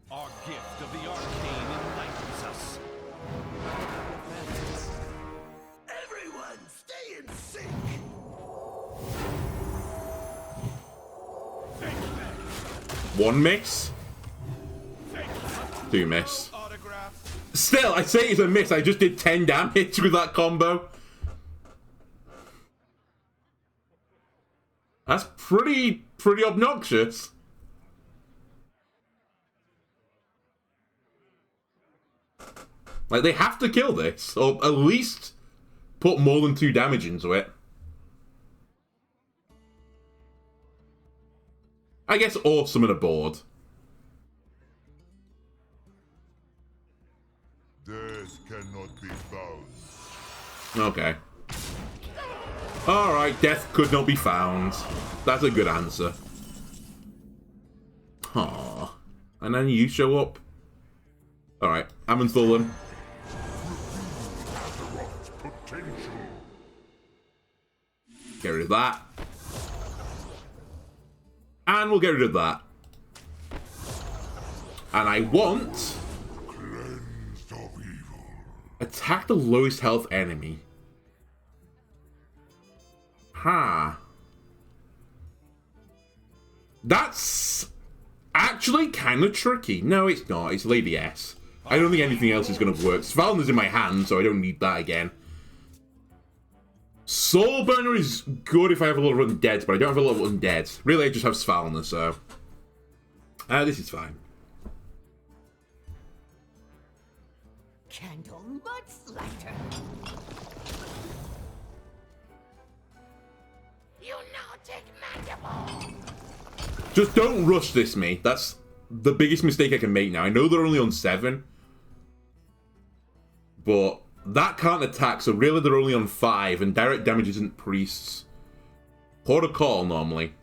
Our gift of the arcane enlightens us. Everyone, stay in sync. 1 miss. 2 miss. Still, I say it's a miss. I just did 10 damage with that combo. That's pretty obnoxious. Like, they have to kill this, or at least put more than 2 damage into it. I guess or summon a board. Death cannot be found. Okay. Alright, death could not be found. That's a good answer. Aww. And then you show up. Alright, Amanthulan. Get rid of that. And we'll get rid of that. And I want... attack the lowest health enemy. Ha. That's actually kind of tricky. No, it's not. It's Lady S. I don't think anything else is going to work. Svalna's in my hand, so I don't need that again. Soulburner is good if I have a lot of undeads, but I don't have a lot of undeads. Really, I just have Svalna, so... this is fine. Candle Mudslighter. You now take Mandible. Just don't rush this, me. That's the biggest mistake I can make now. I know they're only on 7. But that can't attack, so really they're only on 5, and direct damage isn't priests. Port a call normally.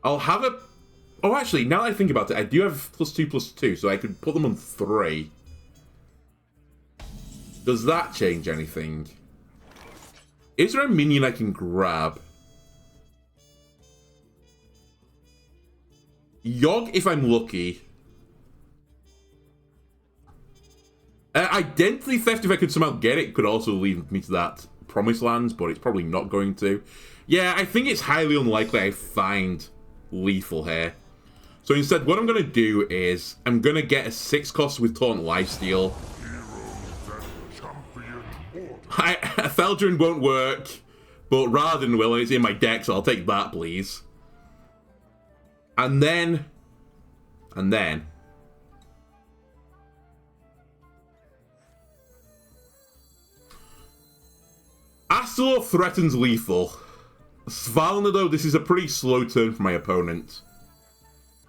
I'll have a... Oh, actually, now that I think about it, I do have +2/+2, so I could put them on 3. Does that change anything? Is there a minion I can grab? Yogg, if I'm lucky. Identity Theft, if I could somehow get it, could also lead me to that Promised Lands, but it's probably not going to. Yeah, I think it's highly unlikely I find lethal here. So instead, what I'm going to do is, I'm going to get a 6 cost with Taunt Lifesteal. A Feldrin won't work, but Radin will, and it's in my deck, so I'll take that, please. And then... Astalor threatens lethal. Svalna, though, this is a pretty slow turn for my opponent.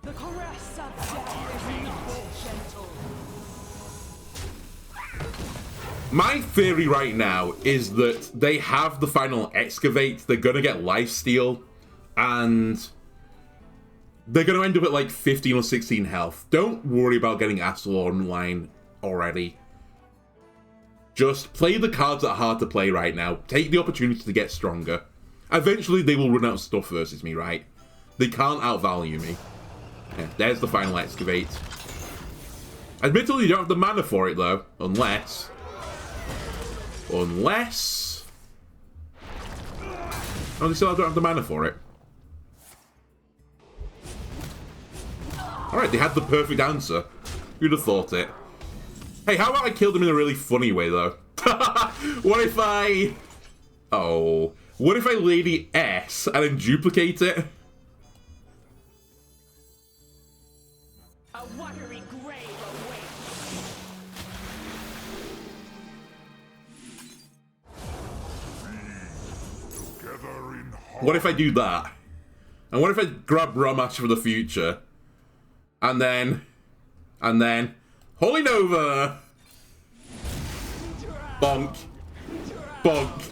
The caress of death is not gentle. My theory right now is that they have the final Excavate, they're going to get Lifesteal, and they're going to end up at like 15 or 16 health. Don't worry about getting Astalor online already. Just play the cards that are hard to play right now. Take the opportunity to get stronger. Eventually, they will run out of stuff versus me, right? They can't outvalue me. Yeah, there's the final Excavate. Admittedly, you don't have the mana for it, though. Unless... Oh, they still don't have the mana for it. Alright, they had the perfect answer. Who'd have thought it? Hey, how about I killed him in a really funny way, though? What if I... Oh... What if I Lady S and then duplicate it? A watery grave awaits. What if I do that? And what if I grab Romash for the future? And then... Holy Nova! Bonk. Bonk.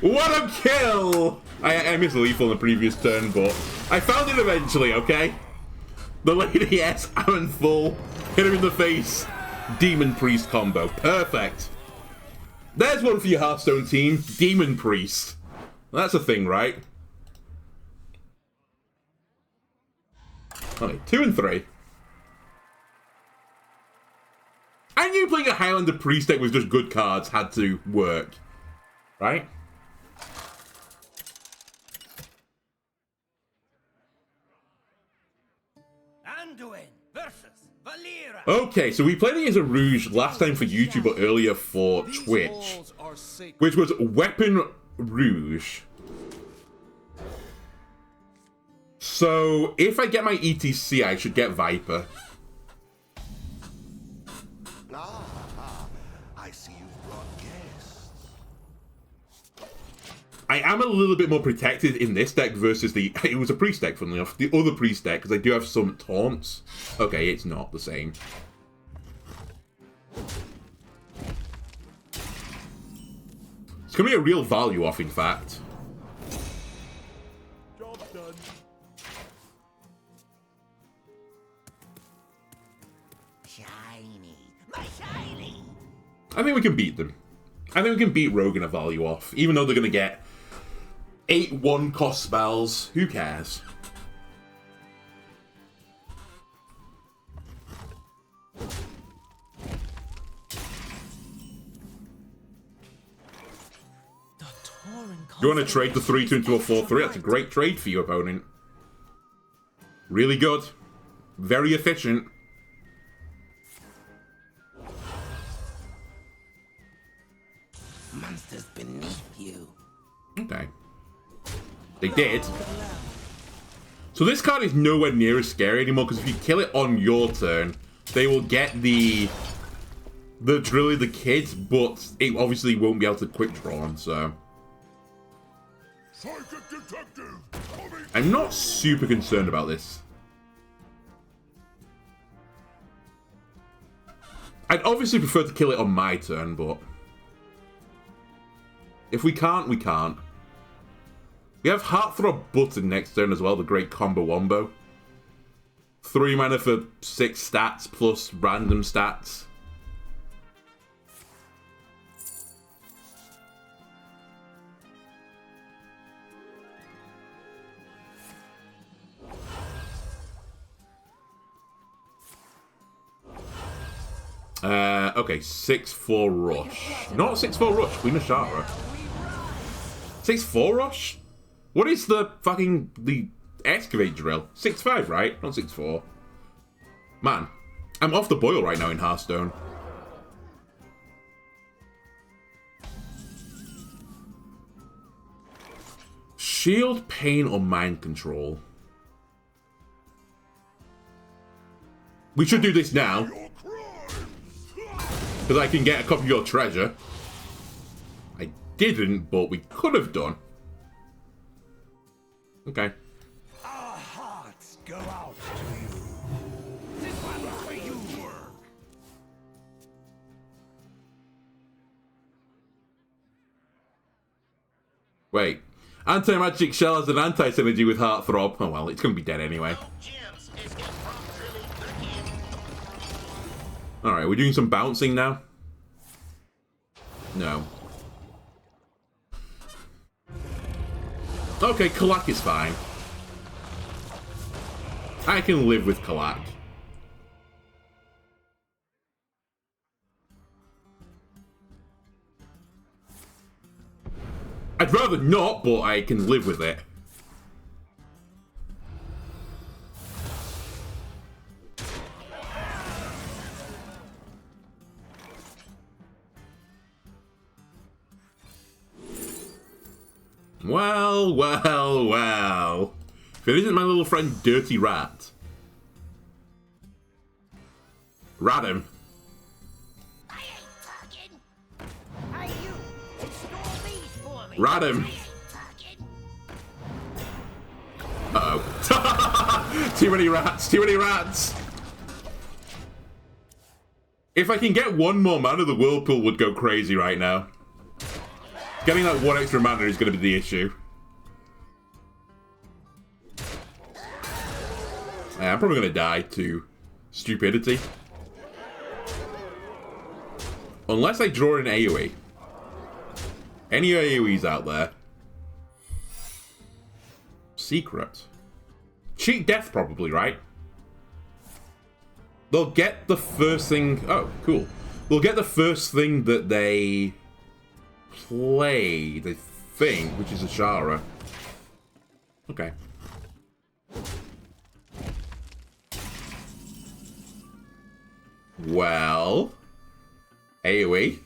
What a kill! I missed lethal in the previous turn, but I found it eventually, okay? The Lady S, Aaron full. Hit him in the face. Demon Priest combo. Perfect. There's one for your Hearthstone team. Demon Priest. That's a thing, right? Okay, 2 and 3. I knew playing a Highlander Priest deck with just good cards had to work. Right? Anduin versus Valera. Okay, so we played it as a Rouge last time for YouTube, but earlier for Twitch. Which was Weapon Rouge. So, if I get my ETC, I should get Viper. I see you've brought guests. I am a little bit more protected in this deck versus the... It was a Priest deck, funnily enough. The other Priest deck, because I do have some taunts. Okay, it's not the same. It's going to be a real value off, in fact. Job done. Shiny, my shiny. I think we can beat them. I think we can beat Rogue and a value off, even though they're going to get 8 1-cost spells. Who cares? You want to trade the 3-2 into a 4-3? That's a great trade for your opponent. Really good. Very efficient. Monsters beneath you. Okay. They did. So this card is nowhere near as scary anymore, because if you kill it on your turn, they will get the Drilly the Kid, but it obviously won't be able to quick draw on, so... Psychic detective coming. I'm not super concerned about this. I'd obviously prefer to kill it on my turn, but if we can't, we can't. We have Heartthrob button next turn as well, the great combo wombo. 3 mana for 6 stats plus random stats. Okay, 6-4 rush. Not 6-4 rush, Queen of Shara. 6-4 rush? What is the excavate drill? 6-5, right? Not 6-4. Man, I'm off the boil right now in Hearthstone. Shield, Pain, or Mind Control? We should do this now. Because I can get a copy of your treasure. I didn't, but we could have done. Okay. Our hearts go out to you. This one's for you. Wait. Anti-magic shell has an anti-synergy with Heartthrob. Oh well, it's going to be dead anyway. Alright, we're doing some bouncing now? No. Okay, Kalak is fine. I can live with Kalak. I'd rather not, but I can live with it. Well, well, well. If it isn't my little friend Dirty Rat. Wdym. I ain't talking. Hey, you. Install these for me. Wdym. Uh-oh. Too many rats, too many rats. If I can get one more mana, the Whirlpool would go crazy right now. Getting that 1 extra mana is going to be the issue. Yeah, I'm probably going to die to stupidity. Unless I draw an AoE. Any AoEs out there? Secret. Cheat death probably, right? They'll get the first thing... Oh, cool. They'll get the first thing that they... played, I think, which is a Shara. Okay. Well, AoE.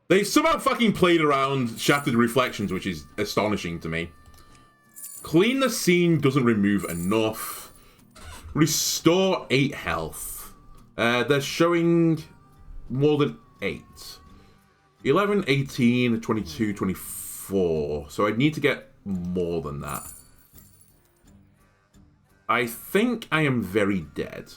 They somehow fucking played around Shattered Reflections, which is astonishing to me. Clean the Scene doesn't remove enough. Restore 8 health. They're showing more than 8. 11, 18, 22, 24. So I need to get more than that. I think I am very dead.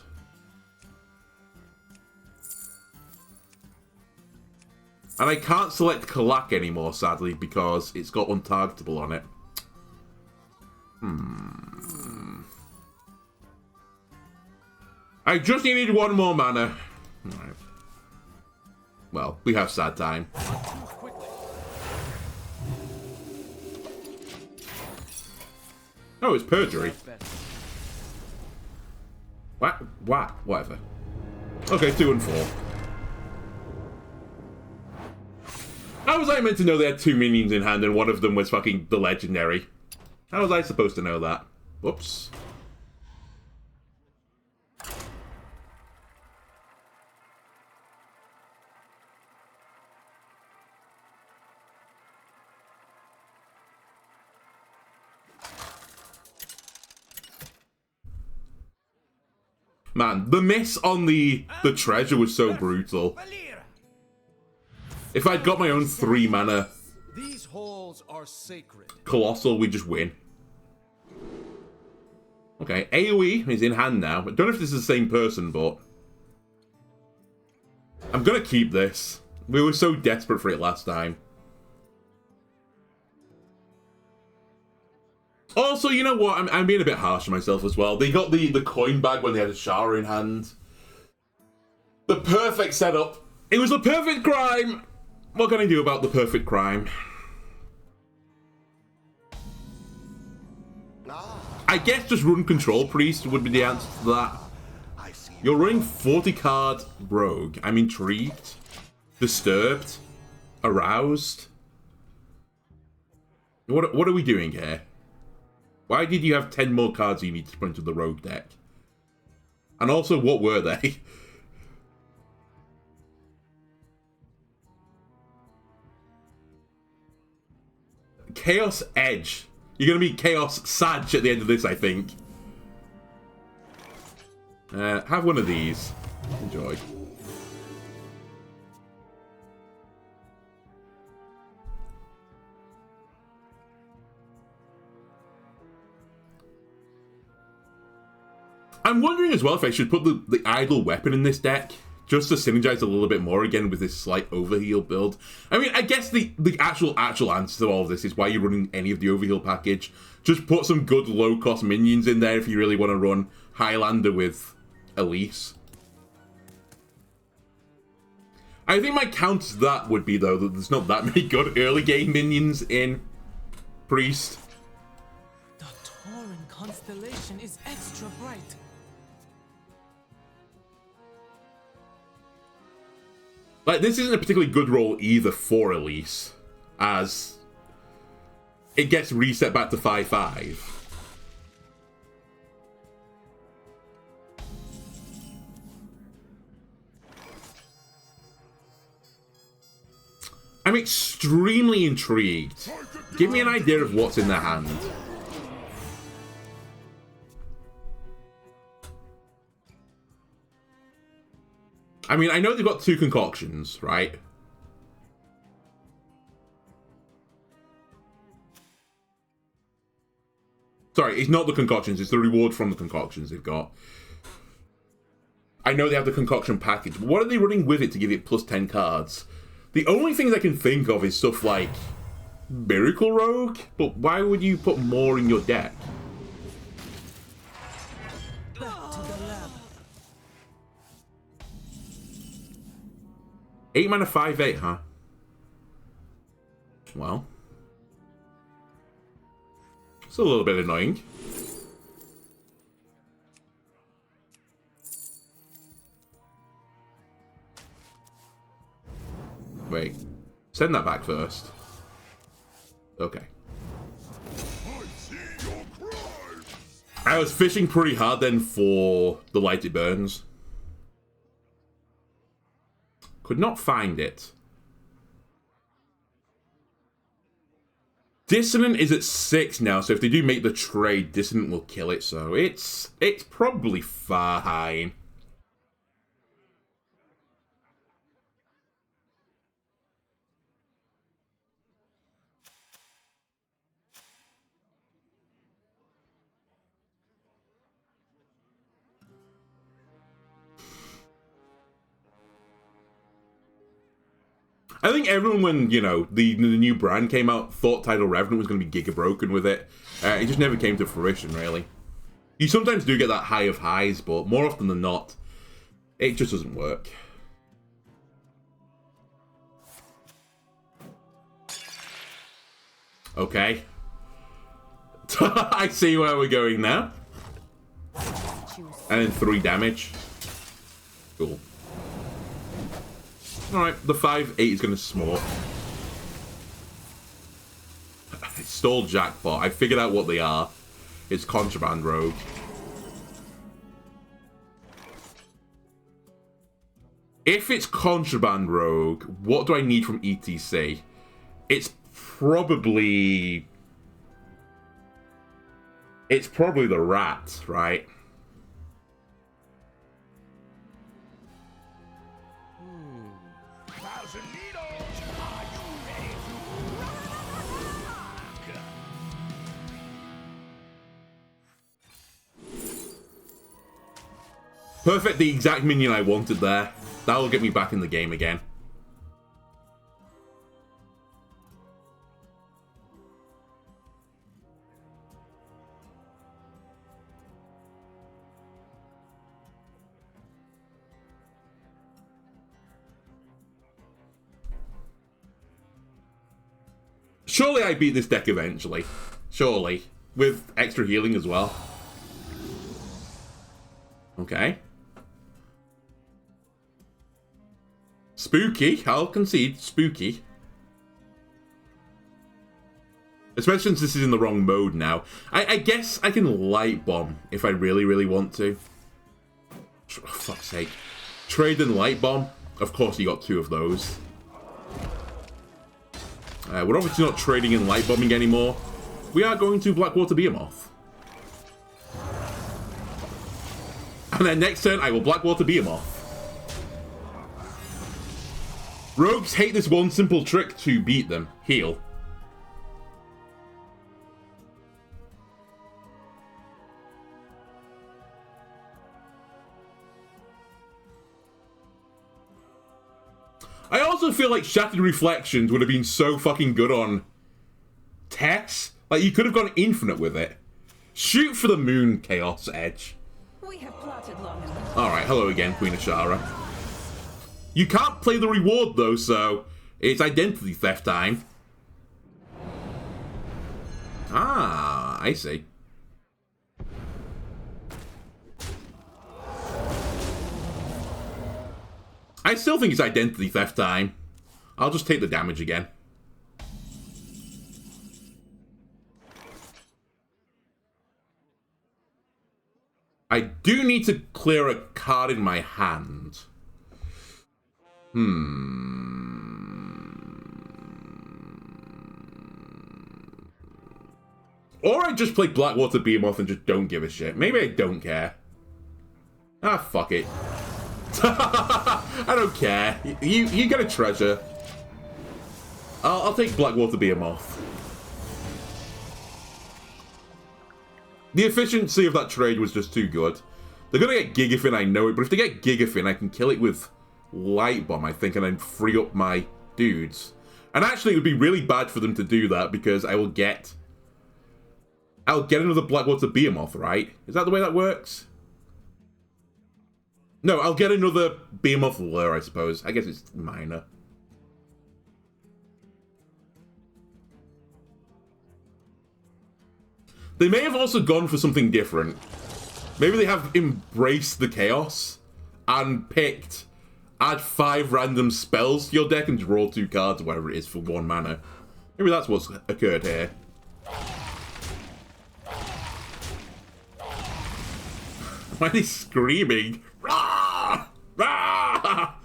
And I can't select Kalak anymore, sadly, because it's got untargetable on it. I just needed 1 more mana. Alright. Well, we have sad time. Oh, it's perjury. What? What? Whatever. Okay, 2 and 4. How was I meant to know they had 2 minions in hand and one of them was fucking the legendary? How was I supposed to know that? Whoops. Man, the miss on the treasure was so brutal. If I'd got my own 3 mana These halls are sacred. Colossal, we just win. Okay, AoE is in hand now. I don't know if this is the same person, but I'm gonna keep this. We were so desperate for it last time. Also, you know what? I'm being a bit harsh on myself as well. They got the coin bag when they had a shower in hand. The perfect setup. It was the perfect crime. What can I do about the perfect crime? I guess just run Control Priest would be the answer to that. You're running 40 card Rogue. I'm intrigued. Disturbed. Aroused. What are we doing here? Why did you have 10 more cards you need to put into the Rogue deck? And also, what were they? Chaos Edge. You're going to be Chaos Sag at the end of this, I think. Have one of these. Enjoy. I'm wondering as well if I should put the idle weapon in this deck, just to synergize a little bit more again with this slight Overheal build. I mean, I guess the actual answer to all of this is why you're running any of the Overheal package. Just put some good low-cost minions in there if you really want to run Highlander with Elise. I think my counter to that would be, though, that there's not that many good early game minions in Priest. The Tauren constellation is extra bright. Like, this isn't a particularly good roll either for Elise, as it gets reset back to 5/5. I'm extremely intrigued. Give me an idea of what's in their hand. I mean, I know they've got 2 concoctions, right? Sorry, it's not the concoctions, it's the reward from the concoctions they've got. I know they have the concoction package, but what are they running with it to give it plus 10 cards? The only things I can think of is stuff like Miracle Rogue, but why would you put more in your deck? Back to the lab. 8 mana 5/8, huh? Well, it's a little bit annoying. Wait, send that back first. Okay. I was fishing pretty hard then for the Light It Burns. Could not find it. Dissonant is at 6 now, so if they do make the trade, Dissonant will kill it, so it's probably fine. I think everyone, when, you know, the new brand came out, thought Tidal Revenant was going to be giga broken with it. It just never came to fruition, really. You sometimes do get that high of highs, but more often than not, it just doesn't work. Okay. I see where we're going now. And then 3 damage. Cool. Alright, the 5/8 is going to smart. It's stole Jackpot. I figured out what they are. It's Contraband Rogue. If it's Contraband Rogue, what do I need from ETC? It's probably... It's probably the Rat, right? Perfect, the exact minion I wanted there. That'll get me back in the game again. Surely I beat this deck eventually. Surely. With extra healing as well. Okay. Spooky. I'll concede. Spooky. Especially since this is in the wrong mode now. I guess I can Light Bomb if I really, really want to. Oh, fuck's sake. Trade and Light Bomb. Of course you got 2 of those. We're obviously not trading in Light Bombing anymore. We are going to Blackwater Behemoth. And then next turn, I will Blackwater Behemoth. Rogues hate this one simple trick to beat them. Heal. I also feel like Shattered Reflections would have been so fucking good on Tess. Like, you could have gone infinite with it. Shoot for the moon, Chaos Edge. We have plotted long enough. Alright, hello again, Queen Ashara. You can't play the reward, though, so it's identity theft time. Ah, I see. I still think it's identity theft time. I'll just take the damage again. I do need to clear a card in my hand. Or I just play Blackwater Behemoth and just don't give a shit. Maybe I don't care. Ah, fuck it. I don't care. You get a treasure. I'll take Blackwater Behemoth. The efficiency of that trade was just too good. They're gonna get Gigafin, I know it, but if they get Gigafin, I can kill it with Light Bomb, I think, and then free up my dudes. And actually, it would be really bad for them to do that because I'll get another Blackwater Behemoth, right? Is that the way that works? No, I'll get another Behemoth Lure, I suppose. I guess it's minor. They may have also gone for something different. Maybe they have embraced the chaos and picked add 5 random spells to your deck and draw 2 cards or whatever it is for 1 mana. Maybe that's what's occurred here. Why are they screaming? Rah! Rah!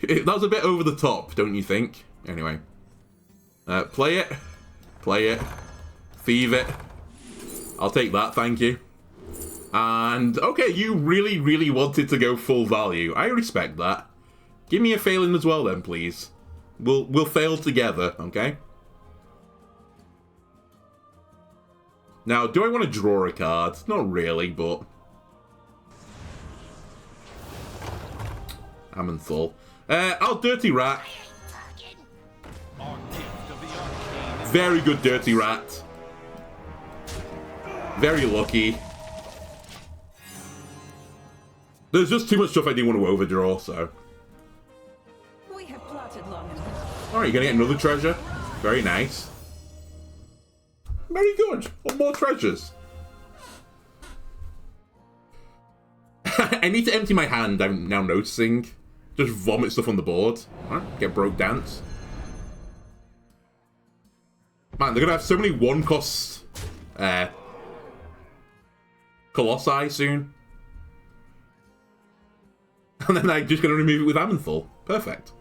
That was a bit over the top, don't you think? Anyway. Play it. Play it. Thieve it. I'll take that, thank you. And, okay, you really, really wanted to go full value. I respect that. Give me a failing as well then, please. We'll fail together, okay? Now, do I want to draw a card? Not really, but... Amenthal. I'll Dirty Rat. Very good Dirty Rat. Very lucky. There's just too much stuff I didn't want to overdraw, so... We have plotted long enough. Alright, you're gonna get another treasure. Very nice. Very good. What more treasures? I need to empty my hand, I'm now noticing. Just vomit stuff on the board. Alright, get Broke Dance. Man, they're gonna have so many 1-cost Colossi soon. And then I'm just gonna remove it with Amenthal. Perfect.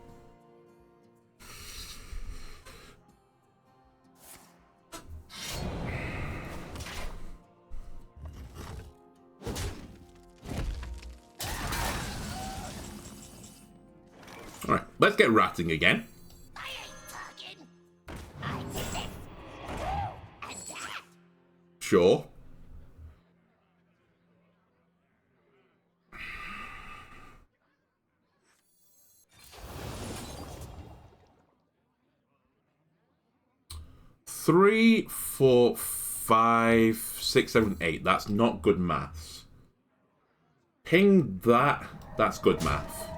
Alright, let's get ratting again. I ain't talking. I did this. And that. Sure. 3, 4, 5, 6, 7, 8. That's not good maths. Ping that. That's good math.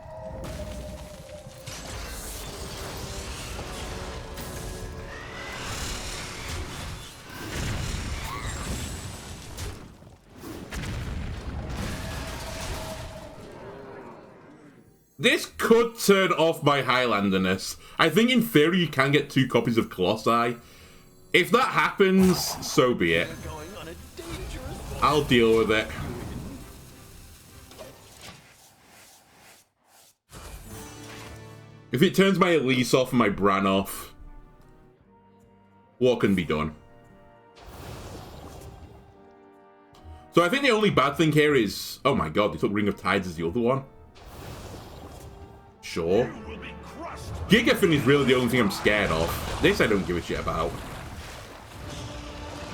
This could turn off my Highlanderness. I think in theory you can get 2 copies of Colossi. If that happens, so be it. I'll deal with it. If it turns my Elise off and my Bran off, what can be done? So I think the only bad thing here is... Oh my god, they took Ring of Tides as the other one. Sure. Gigafin is really the only thing I'm scared of. This I don't give a shit about.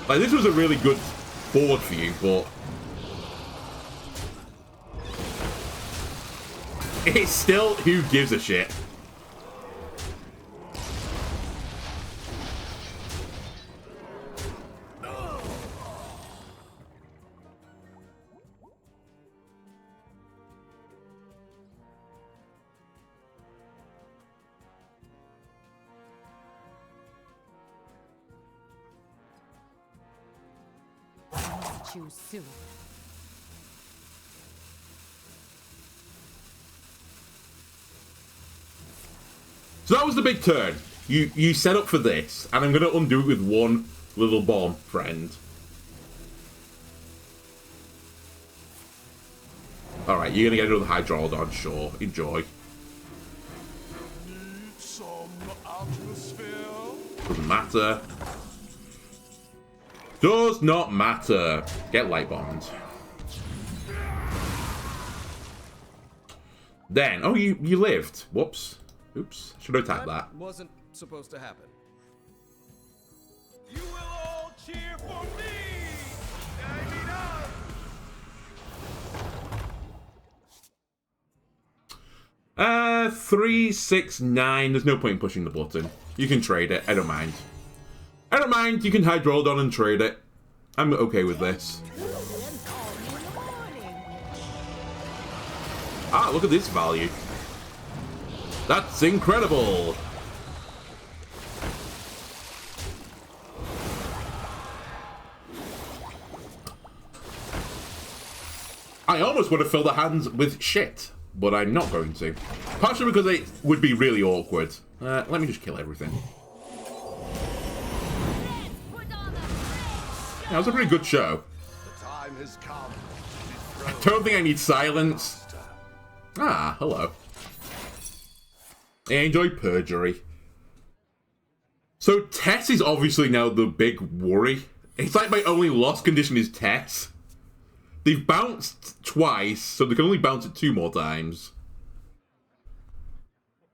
Like, this was a really good board for you, but... It's still, who gives a shit? Choose soon. So that was the big turn. You set up for this, and I'm going to undo it with one little bomb, friend. Alright, you're going to get another Hydrolodon, sure. Enjoy. Some atmosphere. Doesn't matter. Does not matter. Get light bombed. Then, oh, you lived. Whoops. Oops. Should have tapped that. Wasn't supposed to happen. You will all cheer for me. I mean, 3, 6, 9. There's no point in pushing the button. You can trade it. I don't mind. I don't mind. You can Hydrolodon and trade it. I'm okay with this. Ah, look at this value. That's incredible. I almost would have filled the hands with shit, but I'm not going to. Partially because it would be really awkward. Let me just kill everything. That was a pretty good show. The time has come. I don't think I need silence. Ah, hello. I enjoy Perjury. So Tess is obviously now the big worry. It's like my only lost condition is Tess. They've bounced twice, so they can only bounce it 2 more times.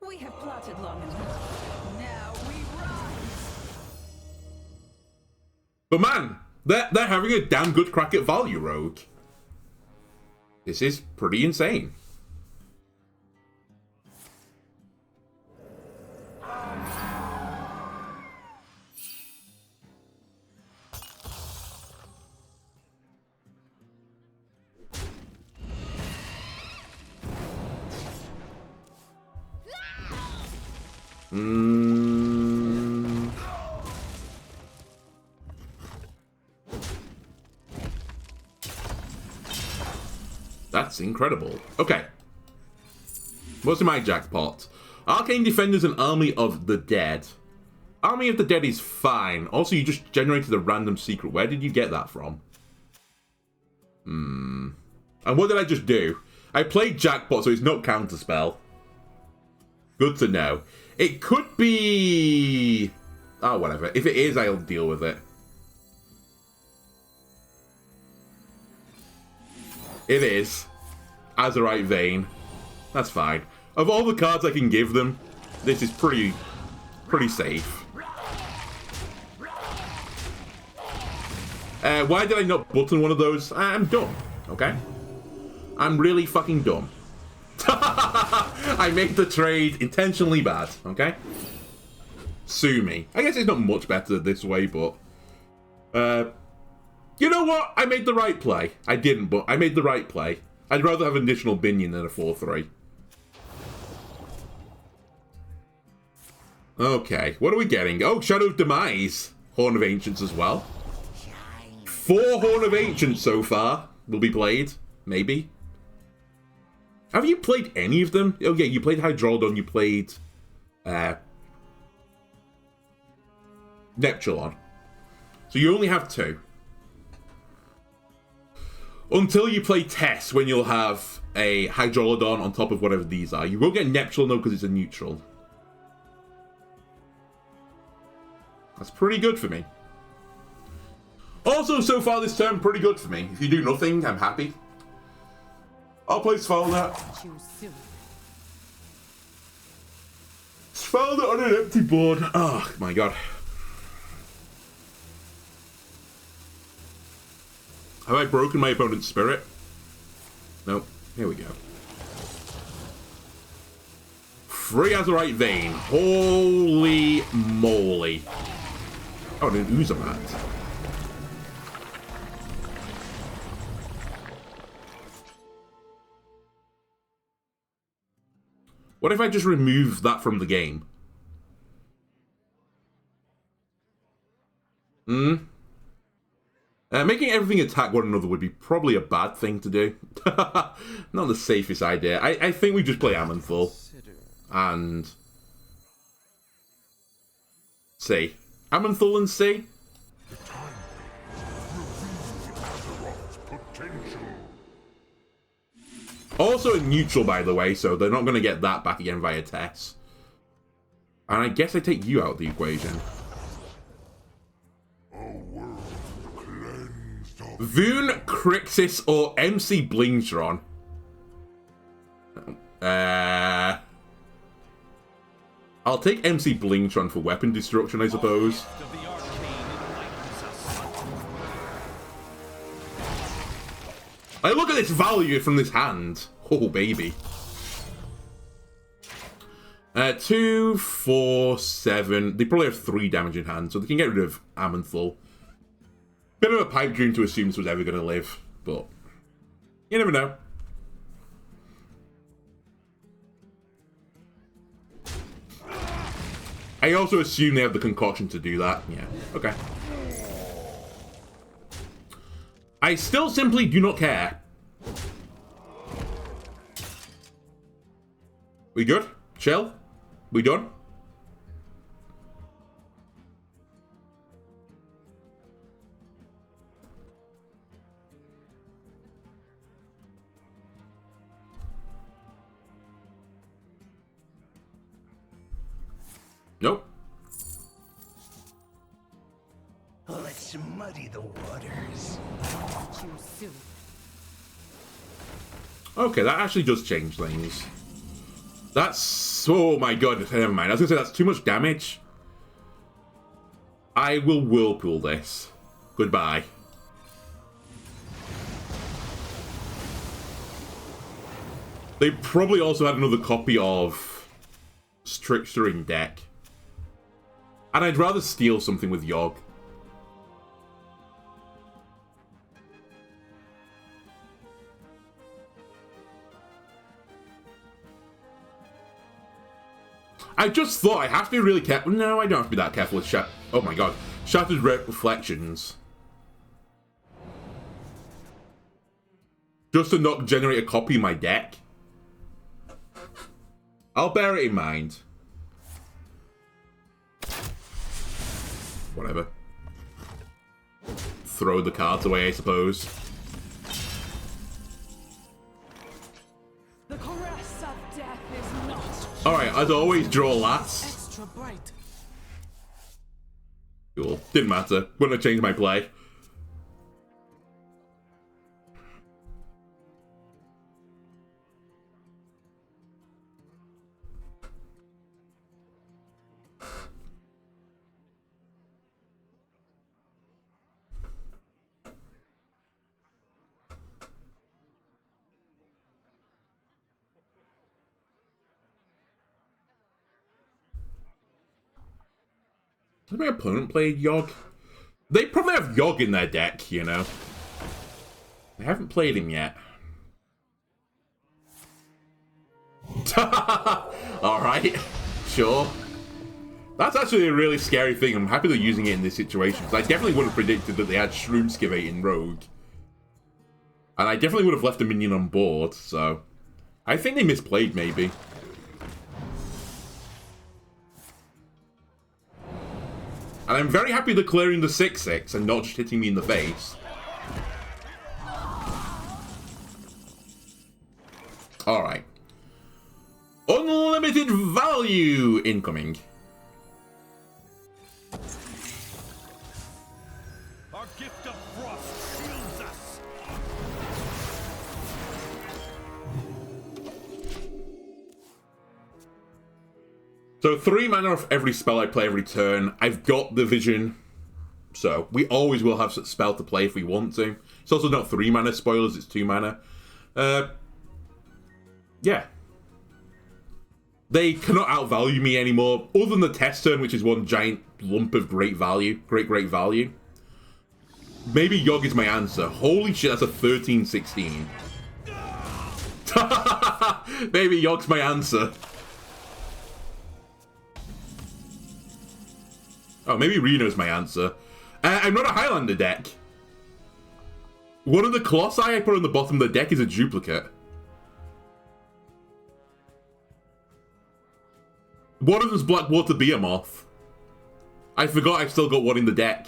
We have plotted long enough. Now we run. But man, they're having a damn good crack at value, Rogue. This is pretty insane. That's incredible. Okay. What's in my jackpot? Arcane Defenders and Army of the Dead. Army of the Dead is fine. Also, you just generated a random secret. Where did you get that from? And what did I just do? I played jackpot, so it's not counterspell. Good to know. It could be... Oh, whatever. If it is, I'll deal with it. It is. Azurite Vein. That's fine. Of all the cards I can give them, this is pretty safe. Why did I not button one of those? I'm dumb, okay? I'm really fucking dumb. I made the trade intentionally bad, okay? Sue me. I guess it's not much better this way, but... you know what? I made the right play. I didn't, but I made the right play. I'd rather have an additional Binion than a 4-3. Okay, what are we getting? Oh, Shadow of Demise. Horn of Ancients as well. 4 Horn of Ancients so far will be played. Maybe. Have you played any of them? Oh yeah, you played Hydrauldon, you played... Neptulon. So you only have 2. Until you play Tess, when you'll have a Hydrauldon on top of whatever these are. You won't get Neptulon though, because it's a neutral. That's pretty good for me. Also, so far this turn, pretty good for me. If you do nothing, I'm happy. I'll play Svalda. Svalda on an empty board. Oh, my God. Have I broken my opponent's spirit? Nope. Here we go. Free Azurite Vein. Holy moly. Oh, and an Uzamat. What if I just remove that from the game? Making everything attack one another would be probably a bad thing to do. Not the safest idea. I think we just play Amanthul. And... C. Amanthul and C? Also a neutral, by the way, so they're not going to get that back again via Tess. And I guess I take you out of the equation. Voon, Crixus, or MC Blingtron? I'll take MC Blingtron for weapon destruction, I suppose. I look at this value from this hand. Oh, baby. 2, 4, 7. They probably have 3 damage in hand, so they can get rid of Amanthul. Bit of a pipe dream to assume this was ever going to live, but you never know. I also assume they have the concoction to do that. Yeah, okay. I still simply do not care. We good? Chill? We done? Nope. Let's muddy the waters. Okay, that actually does change things. That's... oh my god, never mind. I was gonna say that's too much damage. I will Whirlpool this. Goodbye. They probably also had another copy of Strixter in deck. And I'd rather steal something with Yogg. I just thought I have to be really careful. No, I don't have to be that careful with oh my god. Shattered Reflections. Just to not generate a copy in my deck. I'll bear it in mind. Whatever. Throw the cards away, I suppose. The caress of death is not. Alright, as always, draw last. Extra bright. Cool. Didn't matter. Wouldn't have changed my play. Has my opponent played Yogg? They probably have Yogg in their deck, you know. I haven't played him yet. Alright, sure. That's actually a really scary thing. I'm happy they're using it in this situation, because I definitely would have predicted that they had Shroomskivate in Rogue. And I definitely would have left a minion on board, so... I think they misplayed, maybe. And I'm very happy they're clearing the 6/6 and not just hitting me in the face. Alright. Unlimited value incoming. Our gift of frost shields us. So 3 mana off every spell I play every turn. I've got the vision. So we always will have such spell to play if we want to. It's also not 3 mana spoilers, it's 2 mana. Yeah. They cannot outvalue me anymore, other than the test turn, which is one giant lump of great value. Great value. Maybe Yogg is my answer. Holy shit, that's a 13-16. Maybe Yogg's my answer. Oh, maybe Reno's my answer. I'm not a Highlander deck. One of the Colossi I put on the bottom of the deck is a duplicate. One of them's Blackwater Behemoth. I forgot I've still got one in the deck.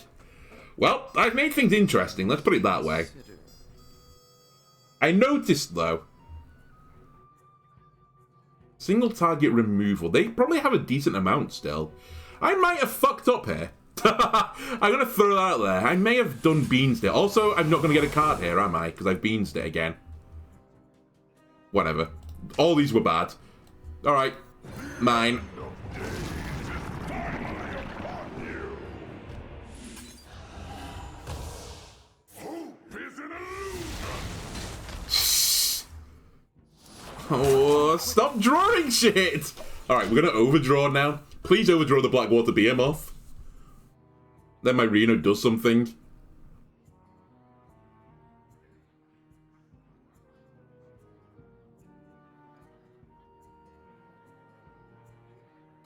Well, I've made things interesting, let's put it that way. I noticed, though, single target removal. They probably have a decent amount still. I might have fucked up here. I'm going to throw that out there. I may have done beansed it. Also, I'm not going to get a card here, am I? Because I've beansed it again. Whatever. All these were bad. Alright. Mine. Oh, stop drawing shit! Alright, we're going to overdraw now. Please overdraw the Blackwater Behemoth. Then my Reno does something.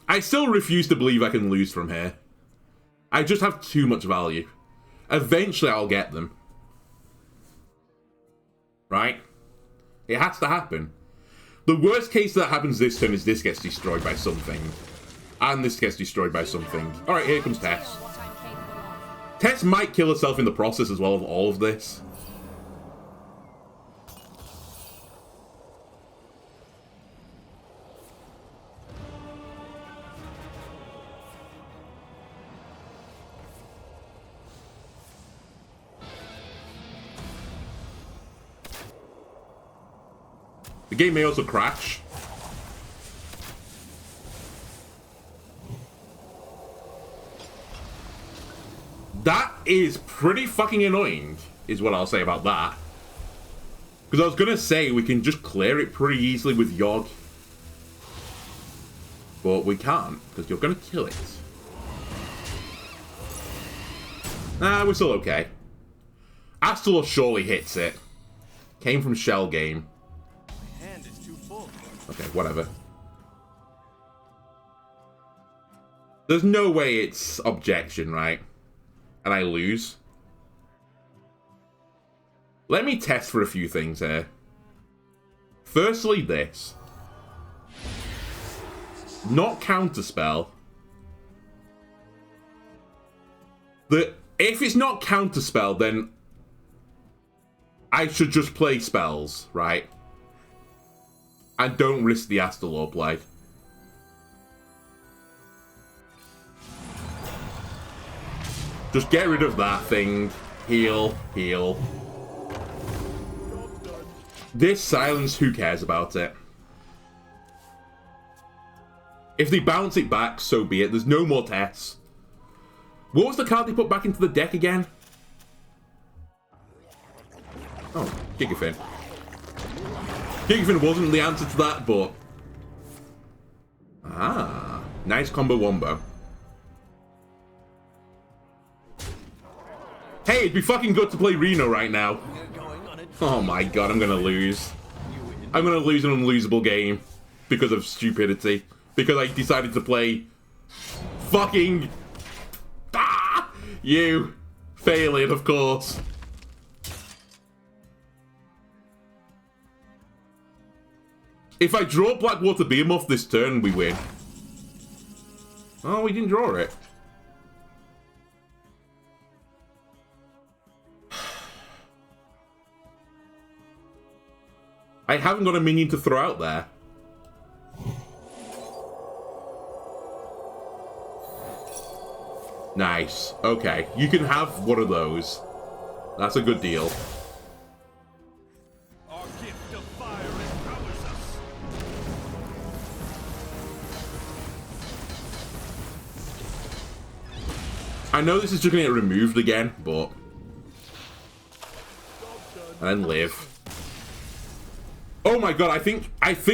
I still refuse to believe I can lose from here. I just have too much value. Eventually I'll get them. Right? It has to happen. The worst case that happens this turn is this gets destroyed by something. And this gets destroyed by something. Alright, here comes Tess. Tess might kill herself in the process as well of all of this. The game may also crash. That is pretty fucking annoying, is what I'll say about that. Because I was going to say we can just clear it pretty easily with Yogg. But we can't, because you're going to kill it. Nah, we're still okay. Astalor surely hits it. Came from Shell Game. My hand is too full. Okay, whatever. There's no way it's objection, right? And I lose. Let me test for a few things here. Firstly, this. Not counterspell. If it's not counterspell, then I should just play spells, right? And don't risk the Astalor play. Just get rid of that thing. Heal, heal. This silence, who cares about it? If they bounce it back, so be it. There's no more tests. What was the card they put back into the deck again? Oh, Gigafin. Gigafin wasn't the answer to that, but... Ah, nice combo wombo. it'd be fucking good to play Reno right now. Oh my god, I'm gonna lose. I'm gonna lose an unlosable game because of stupidity. Because I decided to play fucking... you. Failing, of course. If I draw Blackwater Behemoth this turn, we win. Oh, we didn't draw it. I haven't got a minion to throw out there. Nice. Okay, you can have one of those. That's a good deal. Our gift of fire empowers us. I know this is just gonna get removed again, but... and then live. Oh my god, I think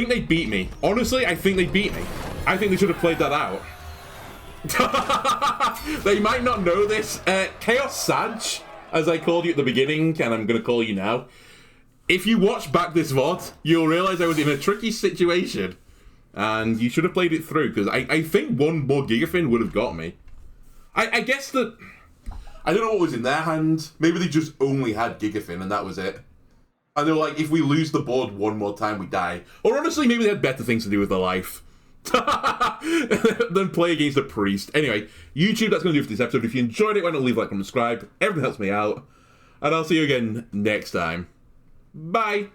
they beat me. Honestly, I think they beat me. I think they should have played that out. They might not know this. Chaos Sag, as I called you at the beginning, and I'm going to call you now. If you watch back this VOD, you'll realize I was in a tricky situation. And you should have played it through, because I think one more Gigafin would have got me. I guess that... I don't know what was in their hand. Maybe they just only had Gigafin, and that was it. And they were like, if we lose the board one more time, we die. Or honestly, maybe they had better things to do with their life. Then play against a priest. Anyway, YouTube, that's going to do it for this episode. If you enjoyed it, why not leave a like and subscribe? Everything helps me out. And I'll see you again next time. Bye.